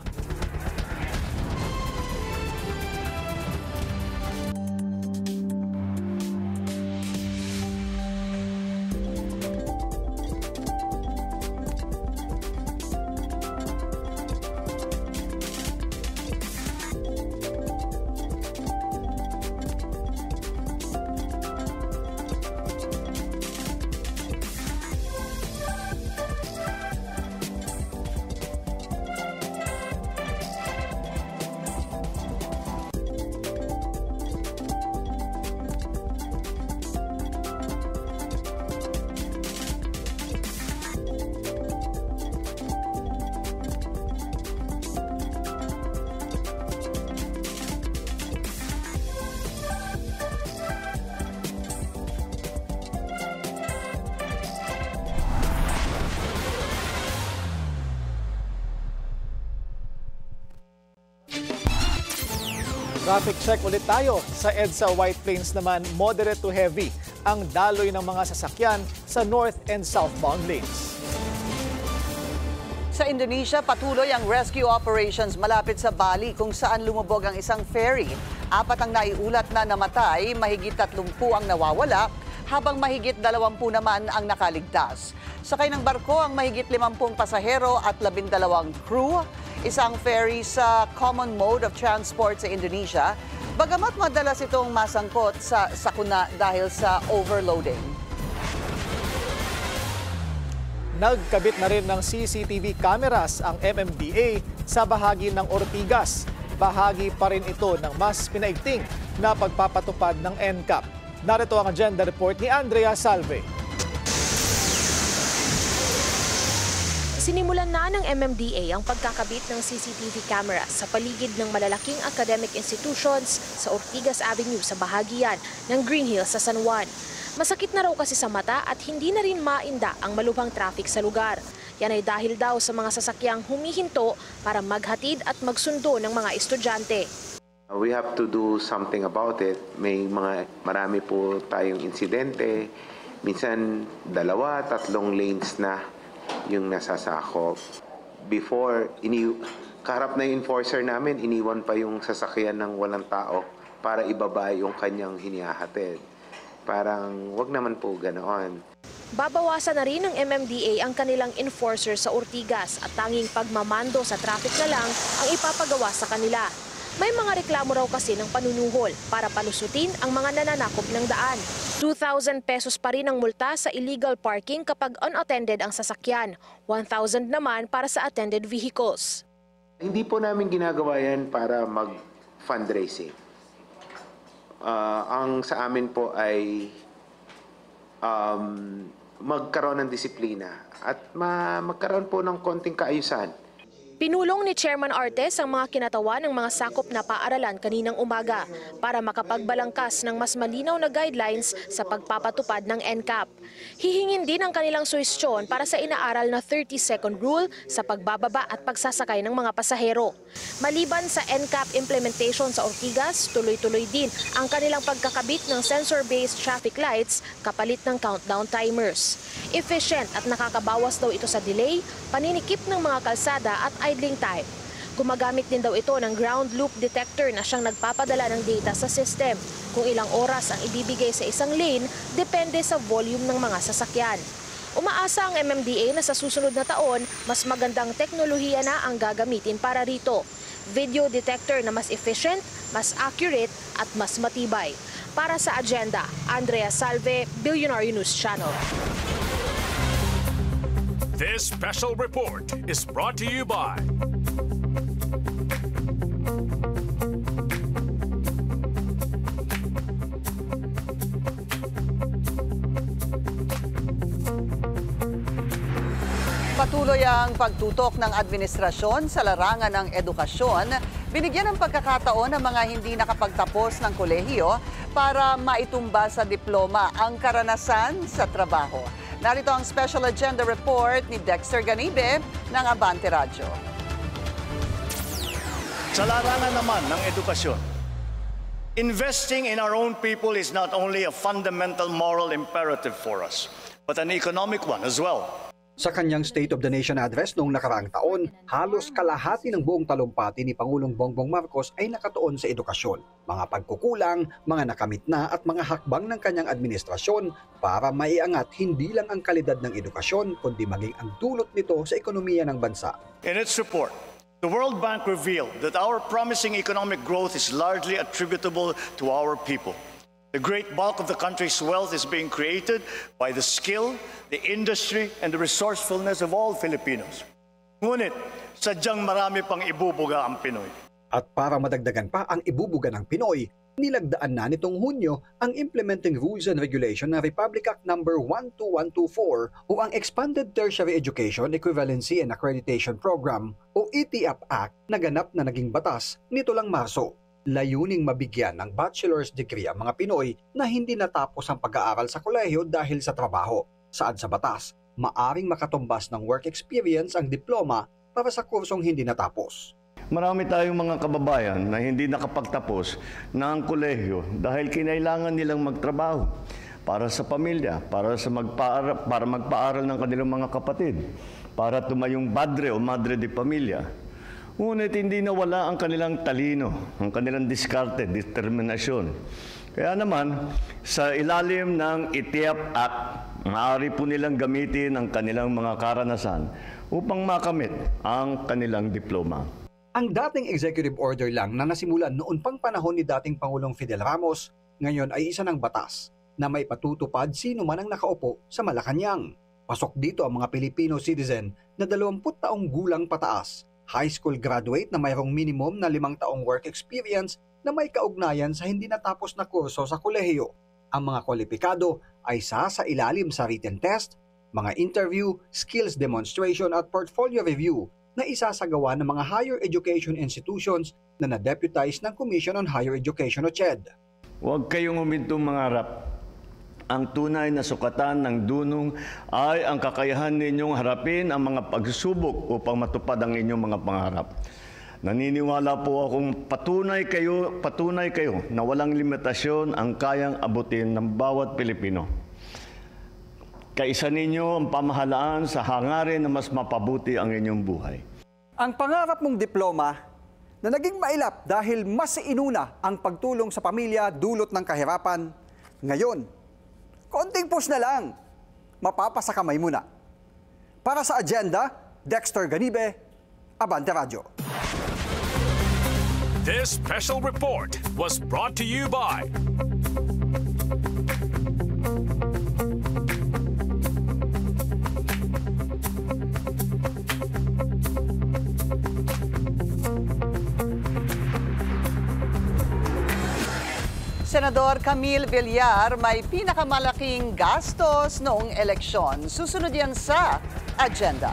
Traffic check ulit tayo. Sa EDSA White Plains naman, moderate to heavy ang daloy ng mga sasakyan sa north and southbound lanes. Sa Indonesia, patuloy ang rescue operations malapit sa Bali kung saan lumubog ang isang ferry. 4 ang naiulat na namatay, mahigit 30 ang nawawala, habang mahigit 20 naman ang nakaligtas. Sakay ng barko ang mahigit 50 pasahero at 12 crew. Isang ferry sa common mode of transport sa Indonesia, bagamat madalas itong masangkot sa sakuna dahil sa overloading. Nagkabit na rin ng CCTV cameras ang MMDA sa bahagi ng Ortigas. Bahagi pa rin ito ng mas pinaigting na pagpapatupad ng NCAP. Narito ang agenda report ni Andrea Salve. Sinimulan na ng MMDA ang pagkakabit ng CCTV cameras sa paligid ng malalaking academic institutions sa Ortigas Avenue sa bahagian ng Green Hills sa San Juan. Masakit na raw kasi sa mata at hindi na rin mainda ang malubhang traffic sa lugar. Yan ay dahil daw sa mga sasakyang humihinto para maghatid at magsundo ng mga estudyante. We have to do something about it. Marami po tayong insidente. Minsan 2-3 lanes na yung nasasakop. Before, kaharap na yung enforcer namin, iniwan pa yung sasakyan ng walang tao para ibaba yung kanyang hinihahatid. Parang wag naman po ganoon. Babawasan na rin ng MMDA ang kanilang enforcer sa Ortigas at tanging pagmamando sa traffic na lang ang ipapagawa sa kanila. May mga reklamo raw kasi ng panunuhol para palusutin ang mga nananakop ng daan. 2,000 pesos pa rin ang multa sa illegal parking kapag unattended ang sasakyan. 1,000 naman para sa attended vehicles. Hindi po namin ginagawa yan para mag-fundraising. Ang sa amin po ay magkaroon ng disiplina at magkaroon po ng konting kaayusan. Pinulong ni Chairman Artes ang mga kinatawa ng mga sakop na paaralan kaninang umaga para makapagbalangkas ng mas malinaw na guidelines sa pagpapatupad ng NCAP. Hihingin din ang kanilang suwestyon para sa inaaral na 30-second rule sa pagbababa at pagsasakay ng mga pasahero. Maliban sa NCAP implementation sa Ortigas, tuloy-tuloy din ang kanilang pagkakabit ng sensor-based traffic lights kapalit ng countdown timers. Efficient at nakakabawas daw ito sa delay, paninikip ng mga kalsada at idling time. Gumagamit din daw ito ng ground loop detector na siyang nagpapadala ng data sa system. Kung ilang oras ang ibibigay sa isang lane, depende sa volume ng mga sasakyan. Umaasa ang MMDA na sa susunod na taon, mas magandang teknolohiya na ang gagamitin para rito. Video detector na mas efficient, mas accurate at mas matibay. Para sa Agenda, Andrea Salve, Billionaire News Channel. This special report is brought to you by Patuloy ang pagtutok ng administrasyon sa larangan ng edukasyon. Binigyan ng pagkakataon ng mga hindi nakapagtapos ng kolehiyo para maitumba sa diploma ang karanasan sa trabaho. Narito ang special agenda report ni Dexter Ganibe ng Abante Radyo. Sa larangan naman ng edukasyon, investing in our own people is not only a fundamental moral imperative for us, but an economic one as well. Sa kanyang State of the Nation address noong nakaraang taon, halos kalahati ng buong talumpati ni Pangulong Bongbong Marcos ay nakatuon sa edukasyon, mga pagkukulang, mga nakamit na at mga hakbang ng kanyang administrasyon para maiangat hindi lang ang kalidad ng edukasyon kundi maging ang dulot nito sa ekonomiya ng bansa. In its report, the World Bank revealed that our promising economic growth is largely attributable to our people. The great bulk of the country's wealth is being created by the skill, the industry, and the resourcefulness of all Filipinos. Ngunit, sadyang marami pang ibubuga ang Pinoy. At para madagdagan pa ang ibubuga ng Pinoy, nilagdaan na nitong Hunyo ang Implementing Rules and Regulation ng Republic Act No. 12124 o ang Expanded Tertiary Education Equivalency and Accreditation Program o ETAP Act na ganap na naging batas nito lang Marso. Layuning mabigyan ng bachelor's degree ang mga Pinoy na hindi natapos ang pag-aaral sa kolehiyo dahil sa trabaho. Saad sa batas, maaring makatumbas ng work experience ang diploma para sa kursong hindi natapos. Marami tayong mga kababayan na hindi nakapagtapos ng kolehiyo dahil kinailangan nilang magtrabaho para sa pamilya, para magpaaral ng kanilang mga kapatid, para tumayong padre o madre de pamilya. Ngunit hindi nawala ang kanilang talino, ang kanilang diskarte, determinasyon. Kaya naman, sa ilalim ng ETAP Act, maaari po nilang gamitin ang kanilang mga karanasan upang makamit ang kanilang diploma. Ang dating executive order lang na nasimulan noon pang panahon ni dating Pangulong Fidel Ramos, ngayon ay isa ng batas na may patutupad sino man ang nakaupo sa Malacanang. Pasok dito ang mga Filipino citizen na 20 taong gulang pataas, high school graduate na mayroong minimum na 5 taong work experience na may kaugnayan sa hindi natapos na kurso sa kolehiyo. Ang mga kwalipikado ay sa ilalim sa written test, mga interview, skills demonstration at portfolio review na isasagawa ng mga higher education institutions na na-deputize ng Commission on Higher Education o CHED. Huwag kayong humintong mangarap. Ang tunay na sukatan ng dunong ay ang kakayahan ninyong harapin ang mga pagsubok upang matupad ang inyong mga pangarap. Naniniwala po akong patunay kayo na walang limitasyon ang kayang abutin ng bawat Pilipino. Kaisa ninyo ang pamahalaan sa hangarin na mas mapabuti ang inyong buhay. Ang pangarap mong diploma na naging mailap dahil mas inuna ang pagtulong sa pamilya dulot ng kahirapan, ngayon, konting push na lang, mapapasa kamay muna. Para sa Agenda, Dexter Ganibe, Abante Radyo. This special report was brought to you by Senador Camille Villar may pinakamalaking gastos noong eleksyon. Susunod yan sa agenda.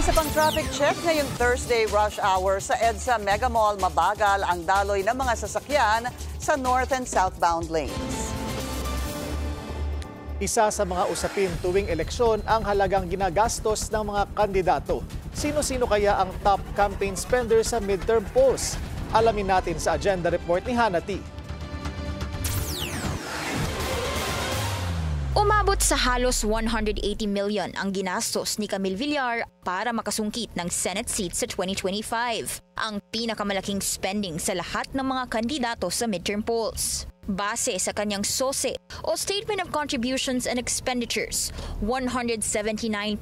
Isa pang traffic check ngayong Thursday rush hour sa EDSA Mega Mall. Mabagal ang daloy ng mga sasakyan sa north and southbound lanes. Isa sa mga usapin tuwing eleksyon ang halagang ginagastos ng mga kandidato. Sino-sino kaya ang top campaign spender sa midterm polls? Alamin natin sa agenda report ni Hannah T. Umabot sa halos 180 million ang ginastos ni Camille Villar para makasungkit ng Senate seat sa 2025. Ang pinakamalaking spending sa lahat ng mga kandidato sa midterm polls. Base sa kanyang SOSE o Statement of Contributions and Expenditures, 179.6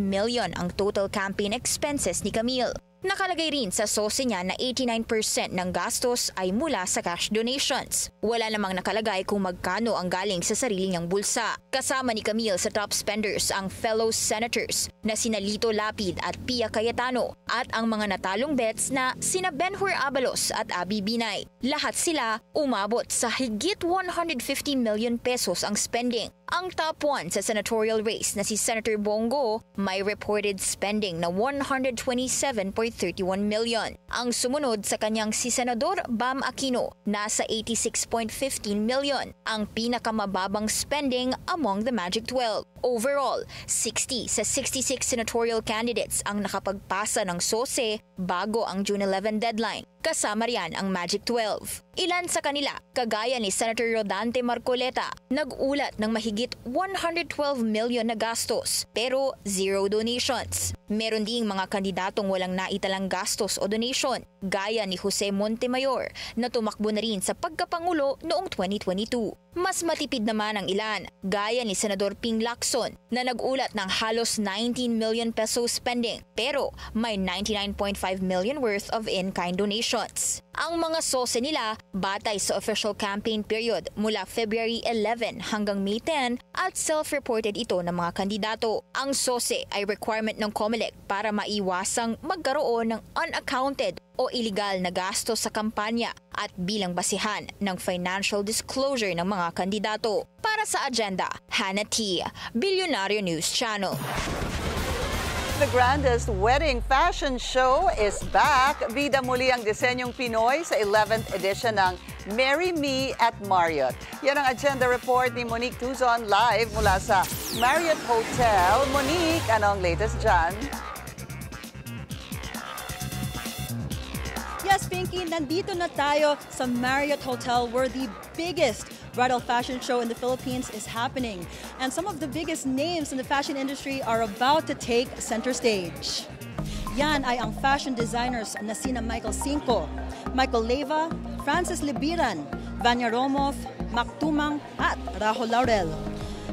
million ang total campaign expenses ni Camille. Nakalagay rin sa SOSE niya na 89% ng gastos ay mula sa cash donations. Wala namang nakalagay kung magkano ang galing sa sarili niyang bulsa. Kasama ni Camille sa top spenders ang fellow senators na sina Lito Lapid at Pia Cayetano at ang mga natalong bets na sina Benhur Abalos at Abby Binay. Lahat sila umabot sa higit 150 million pesos ang spending. Ang top 1 sa senatorial race na si Senator Bongo may reported spending na 127.31 million. Ang sumunod sa kanyang si Senador Bam Aquino nasa 86.15 million. Ang pinakamababang spending among the Magic 12. Overall, 60 sa 66 senatorial candidates ang nakapagpasa ng SOSE bago ang June 11 deadline. Kasama riyan ang Magic 12. Ilan sa kanila, kagaya ni Senator Rodante Marcoleta, nag-ulat ng mahigit 112 million na gastos pero zero donations. Meron ding mga kandidatong walang naitalang gastos o donation, gaya ni Jose Montemayor na tumakbo na rin sa pagkapangulo noong 2022. Mas matipid naman ang ilan, gaya ni Senador Ping Lacson na nag-ulat ng halos 19 million peso spending pero may 99.5 million worth of in-kind donations. Ang mga SOSE nila batay sa official campaign period mula February 11 hanggang May 10 at self-reported ito ng mga kandidato. Ang SOSE ay requirement ng COMELEC para maiwasang magkaroon ng unaccounted o iligal na gasto sa kampanya at bilang basihan ng financial disclosure ng mga kandidato. Para sa agenda, Hannah T, Billionaire News Channel. The grandest wedding fashion show is back. Bida muli ang disenyong Pinoy sa 11th edition ng Marry Me at Marriott. Yan ang agenda report ni Monique Tuzon live mula sa Marriott Hotel. Monique, ano ang latest dyan? Yes, Pinky, nandito na tayo sa Marriott Hotel where the biggest bridal fashion show in the Philippines is happening. And some of the biggest names in the fashion industry are about to take center stage. Yan ay ang fashion designers na sina Michael Cinco, Michael Leyva, Francis Libiran, Vanya Romov, Mac Tumang at Rahul Laurel.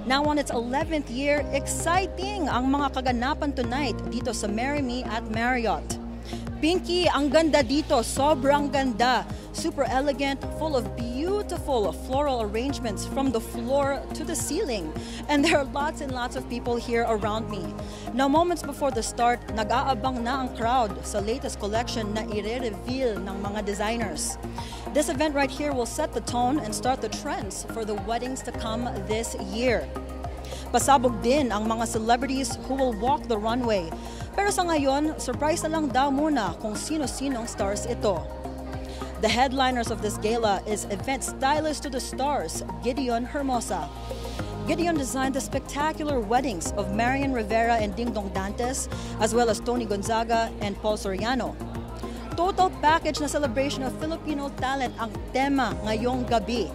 Now on its 11th year, exciting ang mga kaganapan tonight dito sa Marry Me at Marriott. Pinky, ang ganda dito, sobrang ganda. Super elegant, full of beautiful floral arrangements from the floor to the ceiling. And there are lots and lots of people here around me. Now, moments before the start, nag-aabang na ang crowd sa latest collection na i-reveal ng mga designers. This event right here will set the tone and start the trends for the weddings to come this year. Pasabog din ang mga celebrities who will walk the runway. Pero sa ngayon, surprise na lang daw muna kung sino-sinong stars ito. The headliners of this gala is event stylist to the stars, Gideon Hermosa. Gideon designed the spectacular weddings of Marian Rivera and Ding Dong Dantes, as well as Tony Gonzaga and Paul Soriano. Total package na celebration of Filipino talent ang tema ngayong gabi.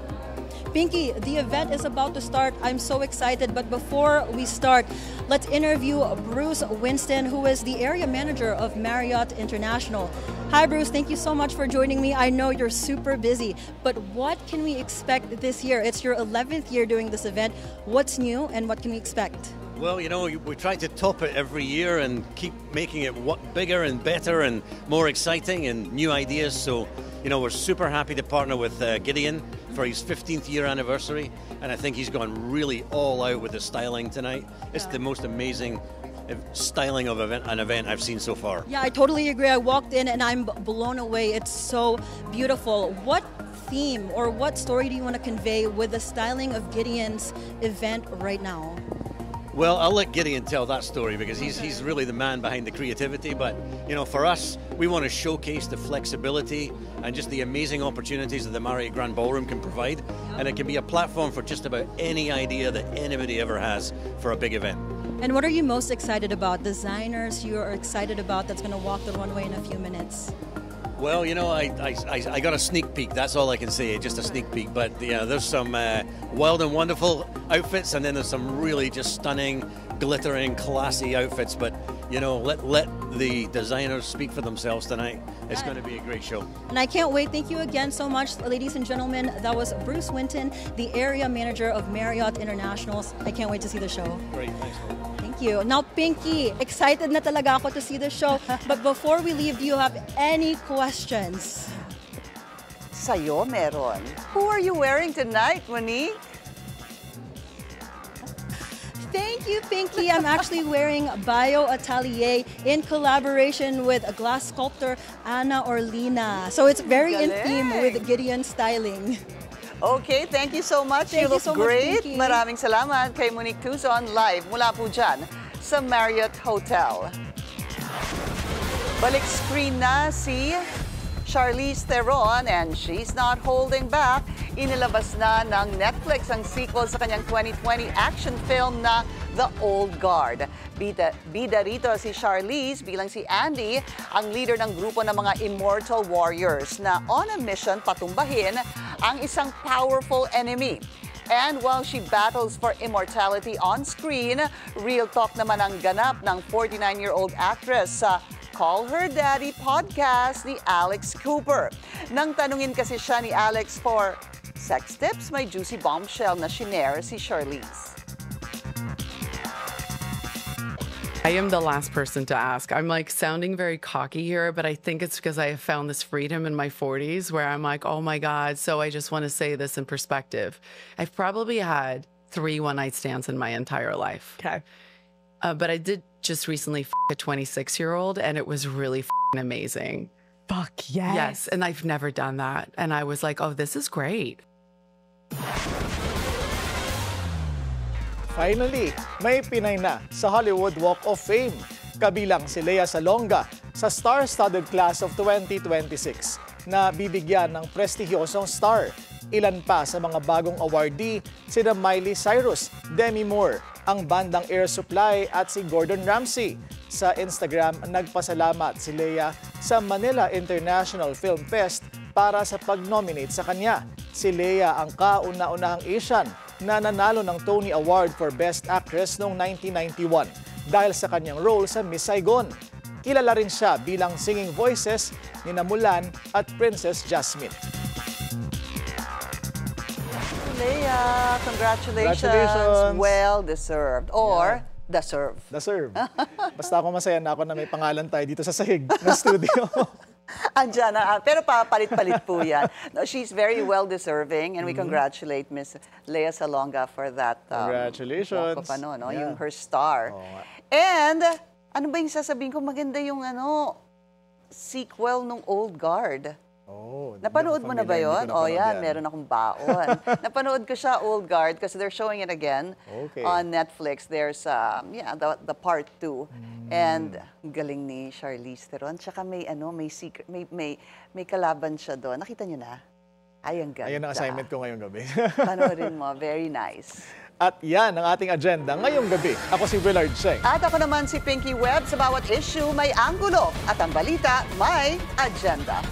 Pinky, the event is about to start. I'm so excited, but before we start, let's interview Bruce Winston, who is the area manager of Marriott International. Hi, Bruce. Thank you so much for joining me. I know you're super busy, but what can we expect this year? It's your 11th year doing this event. What's new and what can we expect? Well, you know, we try to top it every year and keep making it bigger and better and more exciting and new ideas. So, you know, we're super happy to partner with Gideon for his 15th year anniversary, and I think he's gone really all out with the styling tonight. It's the most amazing styling of an event I've seen so far. Yeah, I totally agree. I walked in and I'm blown away. It's so beautiful. What theme or what story do you want to convey with the styling of Gideon's event right now? Well, I'll let Gideon tell that story because he's really the man behind the creativity. But, you know, for us, we want to showcase the flexibility and just the amazing opportunities that the Marriott Grand Ballroom can provide. And it can be a platform for just about any idea that anybody ever has for a big event. And what are you most excited about? Designers you are excited about that's going to walk the runway in a few minutes? Well, you know, I got a sneak peek. That's all I can say, just a sneak peek. But yeah, there's some wild and wonderful outfits, and then there's some really just stunning, glittering, classy outfits. But you know, let the designers speak for themselves tonight. It's going to be a great show. And I can't wait. Thank you again so much, ladies and gentlemen. That was Bruce Winton, the area manager of Marriott International. I can't wait to see the show. Great, thanks. Thank you. Now, Pinky, excited na talaga ako to see the show. But before we leave, do you have any questions? Sa'yo meron. Who are you wearing tonight, Monique? Thank you, Pinky. I'm actually wearing Bio Atelier in collaboration with a glass sculptor, Ana Orlina. So it's very in theme with Gideon styling. Okay, thank you so much. You look great. Maraming salamat kay Monique Tuzon live mula po dyan sa Marriott Hotel. Balik screen na si Charlize Theron and she's not holding back. Inilabas na ng Netflix ang sequel sa kanyang 2020 action film na The Old Guard. Bida rito si Charlize bilang si Andy, ang leader ng grupo ng mga Immortal Warriors na on a mission patumbahin ang isang powerful enemy. And while she battles for immortality on screen, real talk naman ang ganap ng 49-year-old actress sa Call Her Daddy podcast ni Alex Cooper. Nang tanungin kasi siya ni Alex for sex tips, may juicy bombshell na shinare si Charlize. I am the last person to ask. I'm like sounding very cocky here, but I think it's because I have found this freedom in my 40s where I'm like, oh my God. So I just want to say this in perspective. I've probably had 3 one-night stands in my entire life. Okay. But I did just recently a 26-year-old and it was really amazing. Fuck yes. Yes, and I've never done that. And I was like, oh, this is great. Finally, may Pinay na sa Hollywood Walk of Fame. Kabilang si Lea Salonga sa star-studded class of 2026 na bibigyan ng prestigyosong star. Ilan pa sa mga bagong awardee sina Miley Cyrus, Demi Moore, ang bandang Air Supply at si Gordon Ramsay. Sa Instagram, nagpasalamat si Lea sa Manila International Film Fest para sa pag-nominate sa kanya. Si Lea ang kauna-unahang Asian na nanalo ng Tony Award for Best Actress noong 1991 dahil sa kanyang role sa Miss Saigon. Kilala rin siya bilang singing voices ni Mulan at Princess Jasmine. Lea, congratulations. Well deserved. Or deserve. Deserve. Basta ako masaya na ako na may pangalan tayo dito sa sahig ng studio. Andyan na, pero papalit-palit po yan. No, she's very well-deserving and we congratulate Miss Lea Salonga for that congratulations. Walk of, no? Yeah. Yung her star. And, ano ba yung sasabihin ko? Maganda yung sequel ng Old Guard. Napanood mo na ba yun? Yan, meron akong baon. Napanood ko siya, Old Guard, kasi they're showing it again on Netflix. There's, the part 2. And galing ni Charlize Theron. Tsaka may secret, may kalaban siya doon. Nakita niyo na? Ay, ang ganda. Ayan ang assignment ko ngayong gabi. Panoorin mo, very nice. At yan ang ating agenda ngayong gabi. Ako si Willard Cheng. At ako naman si Pinky Webb. Sa bawat issue may anggulo at ang balita may agenda.